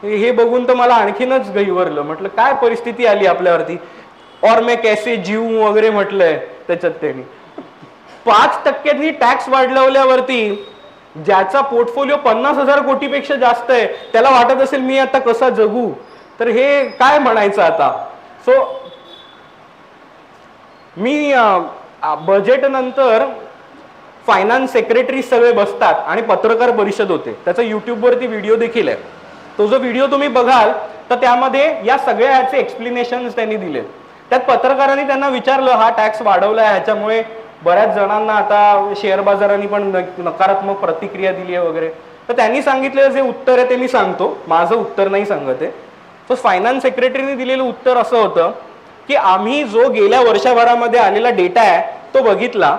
हे बघून तर मला आणखीनच गहिवरलं, म्हटलं काय परिस्थिती आली आपल्यावरती. और मैं कैसे जीव वगैरे म्हटलंय त्याच्यात त्यांनी. 5% टॅक्स वाढवल्यावरती ज्याचा पोर्टफोलिओ 50,000 कोटीपेक्षा जास्त आहे त्याला वाटत असेल मी आता कसा जगू, तर हे काय म्हणायचं आता. सो मी बजेट नंतर फायनान्स सेक्रेटरी सगळे बसतात आणि पत्रकार परिषद होते, त्याचा युट्यूबवरती व्हिडिओ देखील आहे. तो जो व्हिडिओ तुम्ही बघाल तर त्यामध्ये या सगळ्या ह्याचे एक्सप्लेनेशन त्यांनी दिले. त्यात पत्रकारांनी त्यांना विचारलं हा टॅक्स वाढवलाय ह्याच्यामुळे बऱ्याच जणांना आता शेअर बाजारांनी पण नकारात्मक प्रतिक्रिया दिली आहे वगैरे. तर त्यांनी सांगितलेलं जे उत्तर आहे ते मी सांगतो, माझं उत्तर नाही सांगत आहे. तो फायनान्स सेक्रेटरीने दिलेलं उत्तर असं होतं की आम्ही जो गेल्या वर्षभरामध्ये आलेला डेटा आहे तो बघितला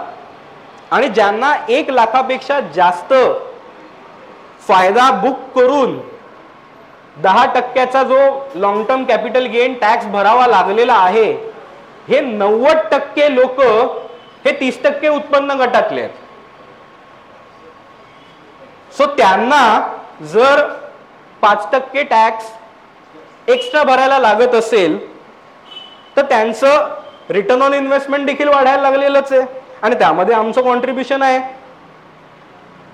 आणि ज्यांना 1 लाखापेक्षा जास्त फायदा बुक करून 10% जो long term capital gain tax भरावा लागलेला आहे, हे 90% लोक हे 30% उत्पन्न गटातले आहेत. सो त्यांना जर 5% टॅक्स एक्स्ट्रा भरायला लागत असेल तर त्यांचं रिटर्न ऑन इन्व्हेस्टमेंट देखील वाढायला लागलेलंच आहे आणि त्यामध्ये आमचं कॉन्ट्रीब्युशन आहे.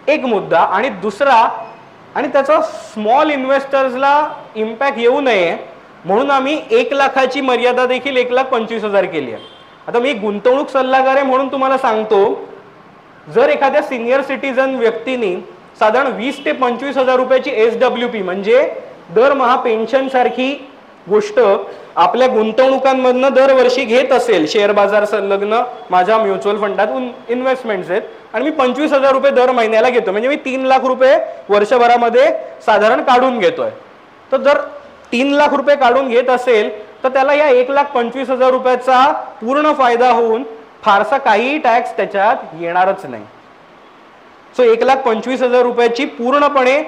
एक मुद्दा. आणि दुसरा, आणि त्याचा स्मॉल इन्व्हेस्टर्सला इम्पॅक्ट येऊ नये म्हणून आम्ही 1 लाखाची मर्यादा देखील 1,25,000 केली आहे. आता मी गुंतवणूक सल्लागार आहे म्हणून तुम्हाला सांगतो, जर एखाद्या सिनियर सिटीजन व्यक्तीने साधारण 20 ते 25,000 रुपयाची SWP म्हणजे दरमहा पेन्शन सारखी गोष्ट आपल्या गुंतवणुकांमधनं दरवर्षी घेत असेल, शेअर बाजार संलग्न माझ्या म्युच्युअल फंडातून इन्व्हेस्टमेंट्स आहेत आणि मी 25,000 रुपये दर महिन्याला घेतो, म्हणजे मी 3 लाख रुपये वर्षभरामध्ये साधारण काढून घेतोय. तर जर 3 लाख रुपये काढून घेत असेल तर त्याला या 1,25,000 रुपयाचा पूर्ण फायदा होऊन फारसा काही टॅक्स त्याच्यात येणारच नाही. सो 1,25,000 रुपयाची पूर्णपणे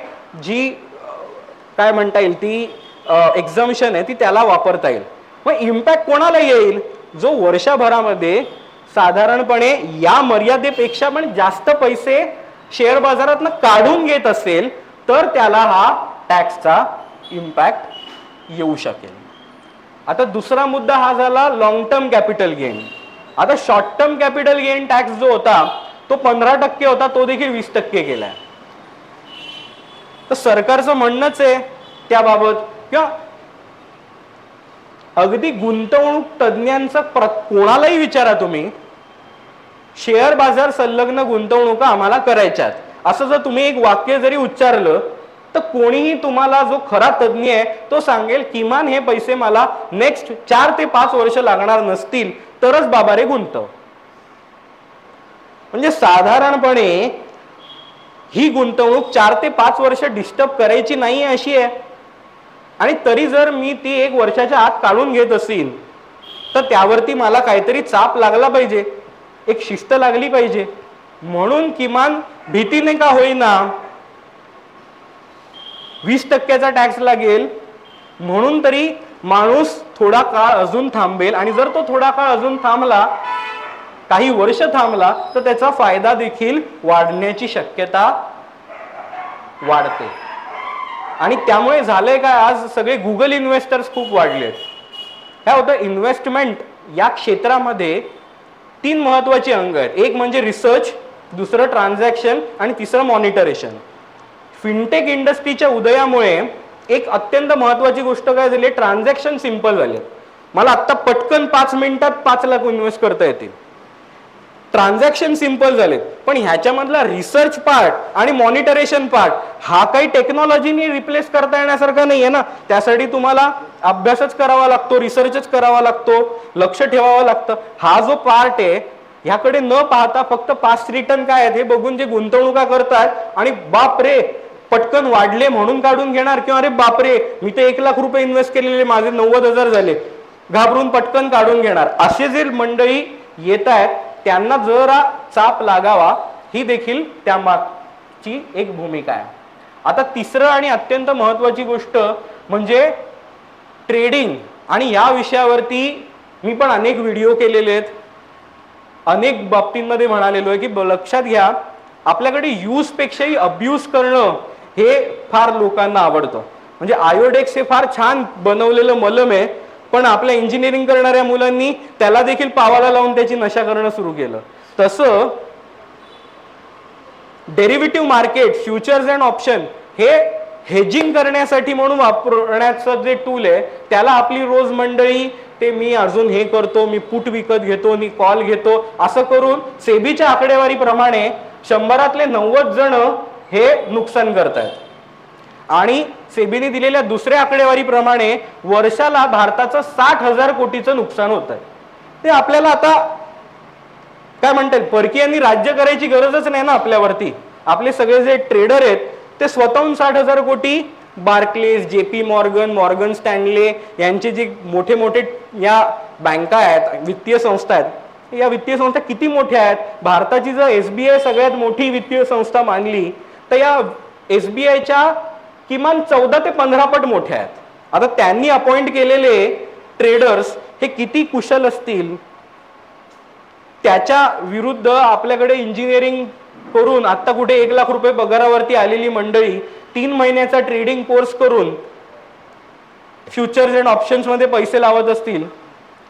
जी काय म्हणता येईल ती एक्झम्पशन आहे ती त्याला वापरता येईल. मग इम्पॅक्ट कोणाला येईल? जो वर्षभरामध्ये साधारणपणे या मर्यादेपेक्षा पण जास्त पैसे शेअर बाजारातनं काढून घेत असेल तर त्याला हा टॅक्सचा इम्पॅक्ट येऊ शकेल. आता दुसरा मुद्दा हा झाला लॉंग टर्म कॅपिटल गेन. आता short term capital gain tax जो होता तो 15% होता, तो देखील 20% केलाय. तर सरकारचं म्हणणंच आहे त्याबाबत किंवा अगदी गुंतवणूक तज्ञांचा कोणालाही विचारा तुम्ही, शेअर बाजार संलग्न गुंतवणुका आम्हाला करायच्यात असं जर तुम्ही एक वाक्य जरी उच्चारलं तर कोणीही तुम्हाला जो खरा तज्ञ आहे तो सांगेल किमान हे पैसे मला नेक्स्ट 4 ते 5 वर्ष लागणार नसतील तरच बाबा रे गुंतव. म्हणजे साधारणपणे ही गुंतवणूक 4 ते 5 वर्ष डिस्टर्ब करायची नाही अशी आहे. आणि तरी जर मी ती 1 वर्षाच्या आत काढून घेत असेल तर त्यावरती मला काहीतरी चाप लागला पाहिजे, एक शिस्त लागली पाहिजे. म्हणून किमान भीतीने का होईना 20% टॅक्स लागेल म्हणून तरी माणूस थोडा काळ अजून थांबेल. आणि जर तो थोडा काळ अजून थांबला, काही वर्ष थांबला, तर त्याचा फायदा देखील वाढण्याची शक्यता वाढते. आणि त्यामुळे झालंय काय, आज सगळे गुगल इन्व्हेस्टर्स खूप वाढलेत. काय होतं, इन्व्हेस्टमेंट या क्षेत्रामध्ये 3 महत्वाची अंग आहेत. एक म्हणजे रिसर्च, दुसरं ट्रान्झॅक्शन आणि तिसरं मॉनिटरेशन. फिनटेक इंडस्ट्रीच्या उदयामुळे एक अत्यंत महत्वाची गोष्ट काय झाली, ट्रान्झॅक्शन सिंपल झाले. मला आता पटकन 5 मिनिटात 5 लाख इन्व्हेस्ट करता येतील. ट्रान्झॅक्शन सिंपल झाले. पण ह्याच्यामधला रिसर्च पार्ट आणि मॉनिटरेशन पार्ट हा काही टेक्नॉलॉजीनी रिप्लेस करता येण्यासारखा नाहीये ना. त्यासाठी तुम्हाला अभ्यासच करावा लागतो, रिसर्चच करावा लागतो, लक्ष ठेवावं लागतं. हा जो पार्ट आहे ह्याकडे न पाहता फक्त पास्ट रिटर्न काय आहेत हे बघून जे गुंतवणुका करतात आणि बापरे पटकन वाढले म्हणून काढून घेणार, किंवा अरे बापरे मी तर 1 लाख रुपये इन्व्हेस्ट केलेले माझे 90,000 झाले, घाबरून पटकन काढून घेणार, असे जे मंडळी येत आहेत त्यांना जरा चाप लागावा ही देखील त्यामागची एक भूमिका आहे. आता तिसरं आणि अत्यंत महत्वाची गोष्ट म्हणजे ट्रेडिंग. आणि या विषयावरती मी पण अनेक व्हिडिओ केलेले आहेत, अनेक बाबतींमध्ये म्हणालेलो आहे की लक्षात घ्या, आपल्याकडे यूज पेक्षाही अब्यूज करणं हे फार लोकांना आवडतं. म्हणजे आयोडेक्स हे फार छान बनवलेलं मलम आहे, पण आपल्या इंजिनिअरिंग करणाऱ्या मुलांनी त्याला देखील पावाला लावून त्याची नशा करणं सुरू केलं. तसं derivative market, futures and option हे हेजिंग करण्यासाठी म्हणून वापरण्याचं जे टूल आहे त्याला आपली रोज मंडळी विकते, मी अजून हे करतो, मी पुट विकत घेतो, मी कॉल घेतो, असं करून सेबीच्या आकडेवारीप्रमाणे 100 90 जण हे नुकसान करतायत. आणि सेबीने दिलेल्या दुसऱ्या आकडेवारीप्रमाणे वर्षाला भारताचं 60,000 कोटीचं नुकसान होत आहे. ते आपल्याला आता काय म्हणतात, परकीयांनी राज्य करायची गरजच नाही ना आपल्यावरती. आपले सगळे जे ट्रेडर आहेत ते स्वतःहून 60,000 कोटी बार्क्लेज, जेपी मॉर्गन, मॉर्गन स्टॅनले यांचे जे मोठे मोठे या बँका आहेत, वित्तीय संस्था आहेत, या वित्तीय संस्था किती मोठ्या आहेत. भारताची जर SBI सगळ्यात मोठी वित्तीय संस्था मानली तर या SBIच्या किमान 14 ते 15 पट मोठ्या आहेत. आता त्यांनी अपॉइंट केलेले ट्रेडर्स हे किती कुशल असतील. त्याच्या विरुद्ध आपल्याकडे इंजिनिअरिंग करून आता कुठे 1 लाख रुपये पगारावरती आलेली मंडळी 3 महिन्याचा ट्रेडिंग कोर्स करून फ्युचर्स अँड ऑप्शन्स मध्ये पैसे लावत असतील.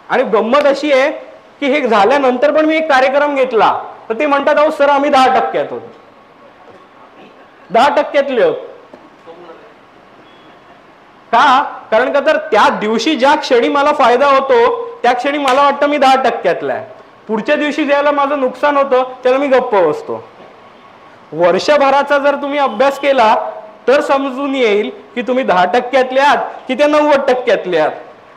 आणि गंमत अशी आहे की हे झाल्यानंतर पण मी एक कार्यक्रम घेतला तर ते म्हणतात, अहो सर आम्ही 10% होतो. 10%तले का? कारण का तर त्या दिवशी ज्या क्षणी मला फायदा होतो त्या क्षणी मला वाटतं मी 10%तला आहे. पुढच्या दिवशी ज्याला माझं नुकसान होतं त्याला मी गप्प बसतो. वर्षभराचा जर तुम्ही अभ्यास केला तर समजून येईल की तुम्ही 10%तले आहात की त्या 90%तले आहात.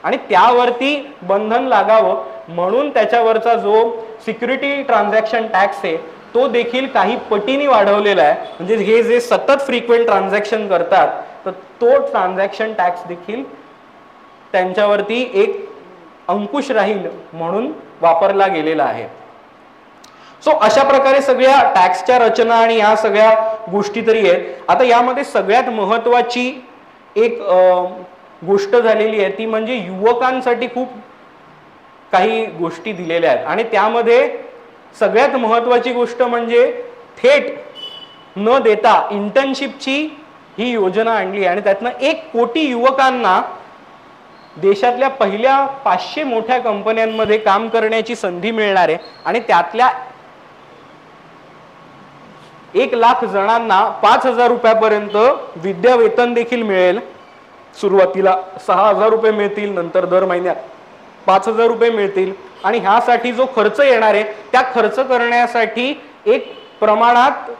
आणि त्यावरती बंधन लागावं म्हणून त्याच्यावरचा जो सिक्युरिटी ट्रान्झॅक्शन टॅक्स आहे तो देखील काही पटीने वाढवलेला आहे. म्हणजे हे जे सतत फ्रिक्वेंट ट्रान्झॅक्शन करतात तर तो ट्रान्झॅक्शन टॅक्स देखील त्यांच्यावरती एक अंकुश राहील म्हणून वापरला गेलेला आहे. सो अशा प्रकारे सगळ्या टॅक्सच्या रचना आणि या सगळ्या गोष्टी तरी आहेत. आता यामध्ये सगळ्यात महत्वाची एक गोष्ट झालेली आहे ती म्हणजे युवकांसाठी खूप काही गोष्टी दिलेल्या आहेत. आणि त्यामध्ये सगळ्यात महत्वाची गोष्ट म्हणजे थेट न देता इंटर्नशिपची ही योजना आणली. आणि त्यातनं 1 कोटी युवकांना देशातल्या पहिल्या 500 मोठ्या कंपन्यांमध्ये काम करण्याची संधी मिळणार आहे. आणि त्यातल्या 1 लाख जणांना 5,000 रुपयापर्यंत विद्यावेतन देखील मिळेल. सुरुवातीला 6,000 रुपये मिळतील, नंतर दर महिन्यात 5,000 रुपये मिळतील. आणि ह्यासाठी जो खर्च येणार आहे त्या खर्च करण्यासाठी एक प्रमाणात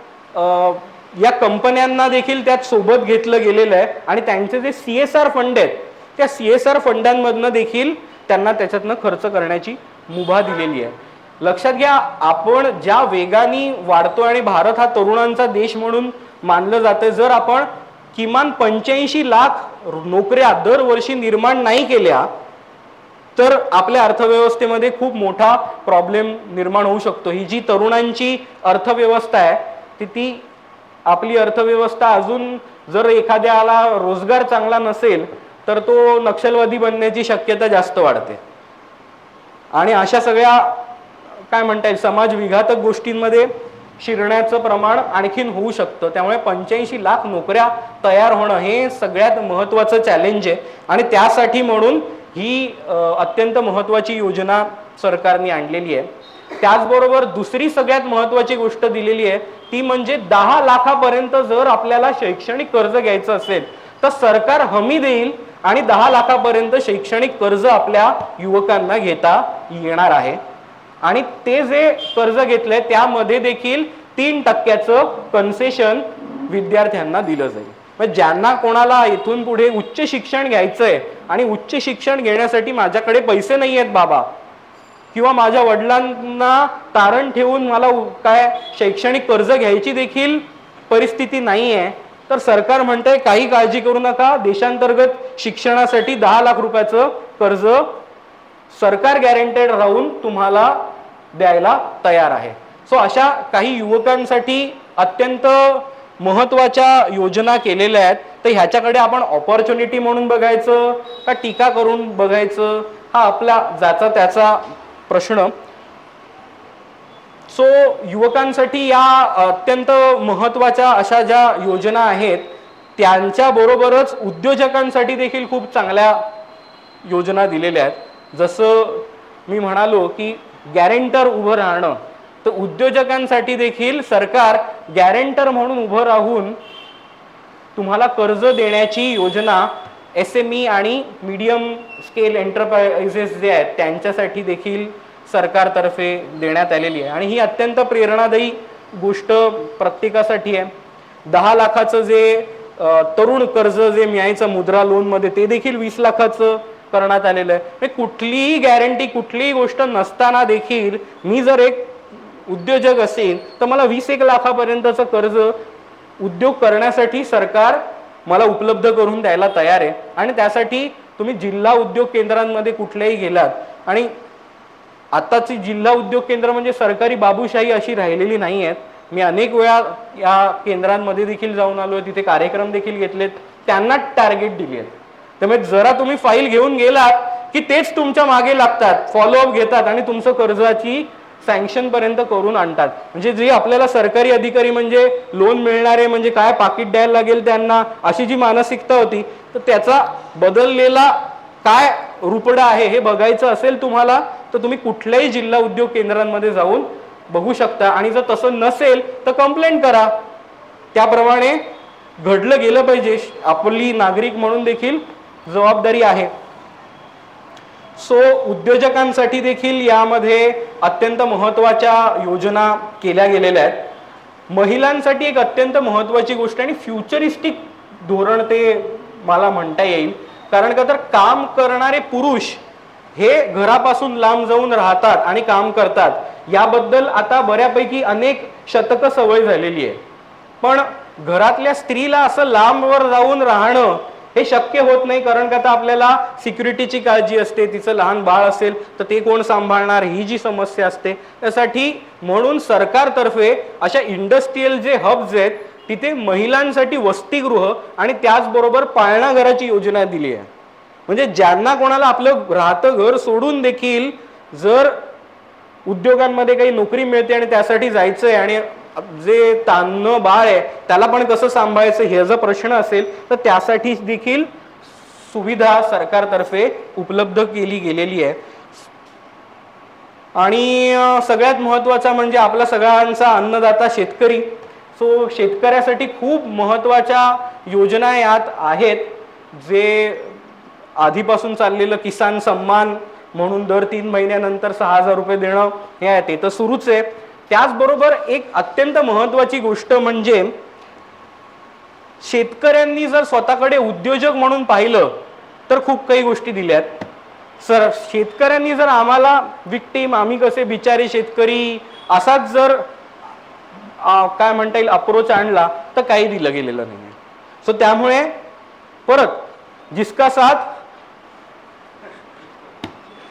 या कंपन्यांना देखील त्यात सोबत घेतलं गेलेलं आहे. आणि त्यांचे जे CSR फंड आहेत त्या CSR फंडांमधनं देखील त्यांना त्याच्यातनं खर्च करण्याची मुभा दिलेली आहे. लक्षात घ्या, आपण ज्या वेगाने वाढतो आणि भारत हा तरुणांचा देश म्हणून मानलं जातं, जर आपण किमान 85 लाख नोकऱ्या दरवर्षी निर्माण नाही केल्या तर आपल्या अर्थव्यवस्थेमध्ये खूप मोठा प्रॉब्लेम निर्माण होऊ शकतो. ही जी तरुणांची अर्थव्यवस्था आहे ती आपली अर्थव्यवस्था अजून जर एखाद्याला रोजगार चांगला नसेल तर तो नक्षलवादी बनण्याची शक्यता जास्त वाढते. आणि अशा सगळ्या काय म्हणता येईल समाज विघातक गोष्टींमध्ये शिरण्याचं प्रमाण आणखीन होऊ शकतं. त्यामुळे 85 लाख नोकऱ्या तयार होणं हे सगळ्यात महत्त्वाचं चॅलेंज आहे. आणि त्यासाठी म्हणून ही अत्यंत महत्त्वाची योजना सरकारने आणलेली आहे. त्याचबरोबर दुसरी सगळ्यात महत्त्वाची गोष्ट दिलेली आहे ती म्हणजे 10 लाखापर्यंत जर आपल्याला शैक्षणिक कर्ज घ्यायचं असेल तर सरकार हमी देईल आणि 10 लाखापर्यंत शैक्षणिक कर्ज आपल्या युवकांना घेता येणार आहे. आणि ते जे कर्ज घेतलंय त्यामध्ये देखील 3% कन्सेशन विद्यार्थ्यांना दिलं जाईल. म्हणजे ज्यांना कोणाला इथून पुढे उच्च शिक्षण घ्यायचंय आणि उच्च शिक्षण घेण्यासाठी माझ्याकडे पैसे नाही आहेत बाबा, किंवा माझ्या वडिलांना तारण ठेवून मला काय शैक्षणिक कर्ज घ्यायची देखील परिस्थिती नाही आहे, तर सरकार म्हणतंय काही काळजी करू नका, देशांतर्गत शिक्षणासाठी 10 लाख रुपयाचं कर्ज सरकार गॅरंटेड राहून तुम्हाला द्यायला तयार आहे. सो अशा काही युवकांसाठी अत्यंत महत्त्वाच्या योजना केलेल्या आहेत. तर ह्याच्याकडे आपण ऑपॉर्च्युनिटी म्हणून बघायचं का टीका करून बघायचं हा आपला ज्याचा त्याचा प्रश्न. सो युवकांसाठी या अत्यंत महत्त्वाच्या अशा ज्या योजना आहेत त्यांच्या बरोबरच उद्योजकांसाठी देखील खूप चांगल्या योजना दिलेल्या आहेत. जसं मी म्हणालो की गॅरेंटर उभं राहणं, तर उद्योजकांसाठी देखील सरकार गॅरेंटर म्हणून उभं राहून तुम्हाला कर्ज देण्याची योजना SME आणि मीडियम स्केल एंटरप्राइजेस जे आहेत त्यांच्यासाठी देखील सरकारतर्फे देण्यात आलेली आहे. आणि ही अत्यंत प्रेरणादायी गोष्ट प्रत्येकासाठी आहे. 10 लाखाचं जे तरुण कर्ज जे मिळायचं मुद्रा लोनमध्ये ते देखील 20 लाखाचं करण्यात आलेलं आहे. कुठलीही गॅरंटी कुठलीही गोष्ट नसताना देखील मी जर एक उद्योजक असेल तर मला 20-1 लाखापर्यंतचं कर्ज उद्योग करण्यासाठी सरकार मला उपलब्ध करून द्यायला तयार आहे. आणि त्यासाठी तुम्ही जिल्हा उद्योग केंद्रांमध्ये कुठल्याही गेलात, आणि आताची जिल्हा उद्योग केंद्र म्हणजे सरकारी बाबूशाही अशी राहिलेली नाही आहेत. मी अनेक वेळा या केंद्रांमध्ये देखील जाऊन आलो, तिथे कार्यक्रम देखील घेतलेत, त्यांना टार्गेट दिली आहेत. त्यामुळे जरा तुम्ही फाईल घेऊन गेलात की तेच तुमच्या मागे लागतात, फॉलोअप घेतात आणि तुमचं कर्जाची सँक्शन पर्यंत करून आणतात. म्हणजे जे आपल्याला सरकारी अधिकारी म्हणजे लोन मिळणारे म्हणजे काय पाकिट द्यायला लागेल त्यांना, अशी जी मानसिकता होती, तर त्याचा बदललेला काय रूपडा आहे हे बघायचं असेल तुम्हाला तर तुम्ही कुठल्याही जिल्हा उद्योग केंद्रांमध्ये जाऊन बघू शकता. आणि जर तसं नसेल तर कंप्लेंट करा. त्याप्रमाणे घडलं गेलं पाहिजे, आपली नागरिक म्हणून देखील जबाबदारी आहे. सो उद्योजकांसाठी देखील यामध्ये अत्यंत महत्त्वाच्या योजना केल्या गेलेल्या आहेत. महिलांसाठी एक अत्यंत महत्त्वाची गोष्ट आणि फ्युचरिस्टिक धोरण ते मला म्हणता येईल. कारण का तर काम करणारे पुरुष हे घरापासून लांब जाऊन राहतात आणि काम करतात, याबद्दल आता बऱ्यापैकी अनेक शतकं सवय झालेली आहे. पण घरातल्या स्त्रीला असं लांबवर जाऊन राहणं हे शक्य होत नाही. कारण का तर आपल्याला सिक्युरिटीची काळजी असते, तिचं लहान बाळ असेल तर ते कोण सांभाळणार ही जी समस्या असते. त्यासाठी म्हणून सरकारतर्फे अशा इंडस्ट्रीयल जे हब्स आहेत तिथे महिलांसाठी वसतिगृह आणि त्याचबरोबर पाळणा घराची योजना दिली आहे. म्हणजे ज्यांना कोणाला आपलं राहतं घर सोडून देखील जर उद्योगांमध्ये काही नोकरी मिळते आणि त्यासाठी जायचंय आणि जे तान्ह बाळ आहे त्याला पण कसं सांभाळायचं हे जर प्रश्न असेल तर त्यासाठी देखील सुविधा सरकारतर्फे उपलब्ध केली गेलेली आहे. आणि सगळ्यात महत्त्वाचा म्हणजे आपला सगळ्यांचा अन्नदाता शेतकरी. सो शेतकऱ्यासाठी खूप महत्त्वाच्या योजना यात आहेत. जे आधीपासून चाललेलं किसान सन्मान म्हणून दर 3 महिन्यानंतर 6,000 रुपये देणं हे आहे ते तर सुरूच आहे. त्याचबरोबर एक अत्यंत महत्त्वाची गोष्ट म्हणजे शेतकऱ्यांनी जर स्वतःकडे उद्योजक म्हणून पाहिलं तर खूप काही गोष्टी दिल्यात. सर शेतकऱ्यांनी जर आम्हाला विक्टीम, आम्ही कसे बिचारे शेतकरी असाच जर काय म्हणता येईल अप्रोच आणला तर काही दिलं गेलेलं नाही. सो त्यामुळे परत जिसका साथ,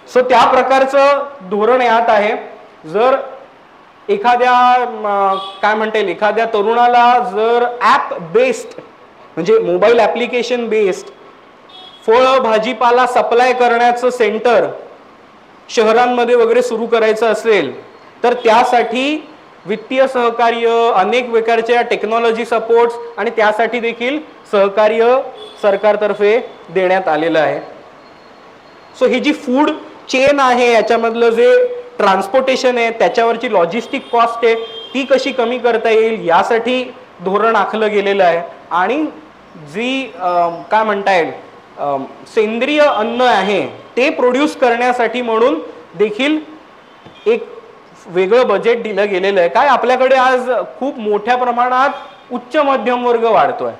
सो त्या प्रकारचं धोरण यात आहे. जर एखाद्या काय म्हणता येईल एखाद्या तरुणाला जर ॲप बेस्ड म्हणजे मोबाईल ॲप्लिकेशन बेस्ड फळ भाजीपाला सप्लाय करण्याचं सेंटर शहरांमध्ये वगैरे सुरू करायचं असेल तर त्यासाठी वित्तीय सहकार्य, अनेक प्रकारच्या टेक्नॉलॉजी सपोर्ट्स आणि त्यासाठी देखील सहकार्य सरकारतर्फे देण्यात आलेलं आहे. सो ही जी फूड चेन आहे याच्यामधलं जे ट्रान्सपोर्टेशन आहे त्याच्यावरची लॉजिस्टिक कॉस्ट आहे ती कशी कमी करता येईल यासाठी धोरण आखलं गेलेलं आहे. आणि जी काय म्हणता येईल सेंद्रिय अन्न आहे ते प्रोड्यूस करण्यासाठी म्हणून देखील एक वेगळं बजेट दिलं गेलेलं आहे. काय आपल्याकडे आज खूप मोठ्या प्रमाणात उच्च मध्यम वर्ग वाढतोय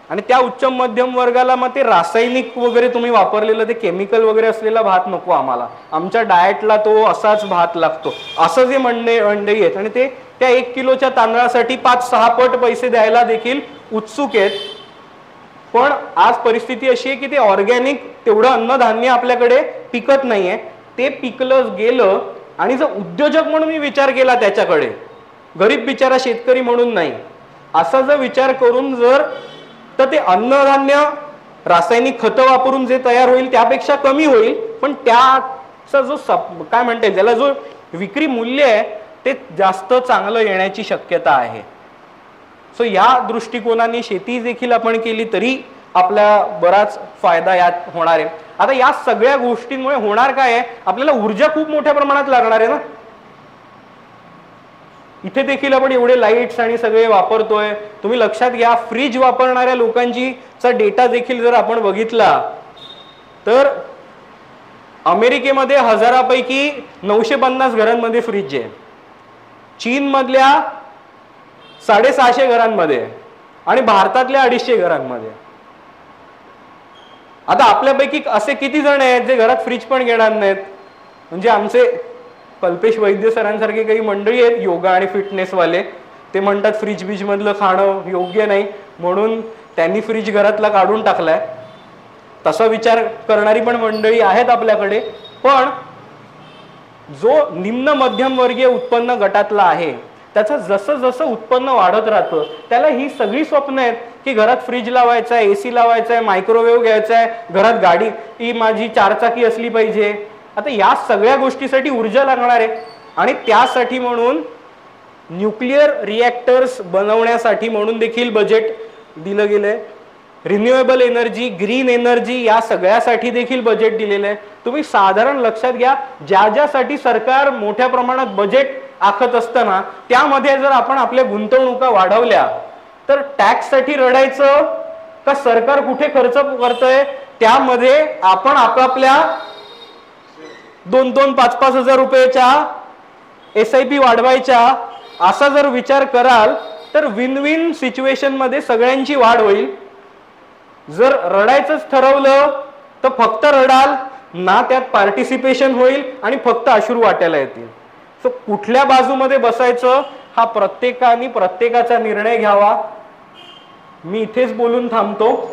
आणि त्या उच्च मध्यम वर्गाला मग ते रासायनिक वगैरे तुम्ही वापरलेलं ते केमिकल वगैरे असलेला भात नको आम्हाला, आमच्या डाएटला तो असाच भात लागतो असं जे मंडळी आहेत आणि ते त्या 1 किलोच्या तांदळासाठी 5-6 पट पैसे द्यायला देखील उत्सुक आहेत. पण आज परिस्थिती अशी आहे की ते ऑर्गॅनिक तेवढं अन्नधान्य आपल्याकडे पिकत नाहीये. ते पिकलं गेलं आणि जर उद्योजक म्हणून मी विचार केला त्याच्याकडे, गरीब बिचारा शेतकरी म्हणून नाही, असा जर विचार करून जर तर ते अन्नधान्य रासायनिक खतं वापरून जे तयार होईल त्यापेक्षा कमी होईल, पण त्याचा जो काय म्हणता येईल त्याला जो विक्री मूल्य आहे ते जास्त चांगलं येण्याची शक्यता आहे. सो या दृष्टिकोनाने शेती देखील आपण केली तरी आपला बराच फायदा यात होणार आहे. आता या सगळ्या गोष्टींमुळे होणार काय आहे, आपल्याला ऊर्जा खूप मोठ्या प्रमाणात लागणार आहे ना. इथे देखील आपण एवढे लाईट्स आणि सगळे वापरतोय. तुम्ही लक्षात घ्या फ्रीज वापरणाऱ्या लोकांची डेटा देखील जर आपण बघितला तर अमेरिकेमध्ये 1000पैकी 950 घरांमध्ये फ्रीज आहे, चीन मधल्या 650 घरांमध्ये आणि भारतातल्या 250 घरांमध्ये. आता आपल्यापैकी असे किती जण आहेत जे घरात फ्रीज पण घेणार नाहीत? म्हणजे आमचे कल्पेश वैद्य सरांसारखे काही मंडळी आहेत योगा आणि फिटनेसवाले, ते म्हणतात फ्रीज बीज मधलं खाणं योग्य नाही म्हणून त्यांनी फ्रीज घरातला काढून टाकलाय. तसा विचार करणारी पण मंडळी आहेत आपल्याकडे. पण जो निम्न मध्यमवर्गीय उत्पन्न गटातला आहे त्याचं जसं जसं उत्पन्न वाढत राहतं त्याला ही सगळी स्वप्न आहेत की घरात फ्रीज लावायचा आहे, एसी लावायचा आहे, मायक्रोवेव्ह घ्यायचा आहे, घरात गाडी ही माझी 4 चाकी असली पाहिजे. आता या सगळ्या गोष्टीसाठी ऊर्जा लागणार आहे आणि त्यासाठी म्हणून न्यूक्लिअर रिॲक्टर्स बनवण्यासाठी म्हणून देखील बजेट दिलं गेलंय. रिन्युएबल एनर्जी, ग्रीन एनर्जी या सगळ्यासाठी देखील बजेट दिलेलं आहे. तुम्ही साधारण लक्षात घ्या, ज्या ज्यासाठी सरकार मोठ्या प्रमाणात बजेट आखत असताना त्यामध्ये जर आपण आपल्या गुंतवणुका वाढवल्या तर टॅक्ससाठी रडायचं का सरकार कुठे खर्च करतंय त्यामध्ये आपण आपापल्या 2-2, 5-5 हजार रुपयाच्या SIP वाढवायच्या असा जर विचार कराल तर विन विन सिच्युएशन मध्ये सगळ्यांची वाढ होईल. जर रडायचंच ठरवलं तर फक्त रडाल ना, त्यात पार्टिसिपेशन होईल आणि फक्त अश्रू वाटायला येतील. सो कुठल्या बाजूमध्ये बसायचं हा प्रत्येकाचा निर्णय घ्यावा. मी इथेच बोलून थांबतो.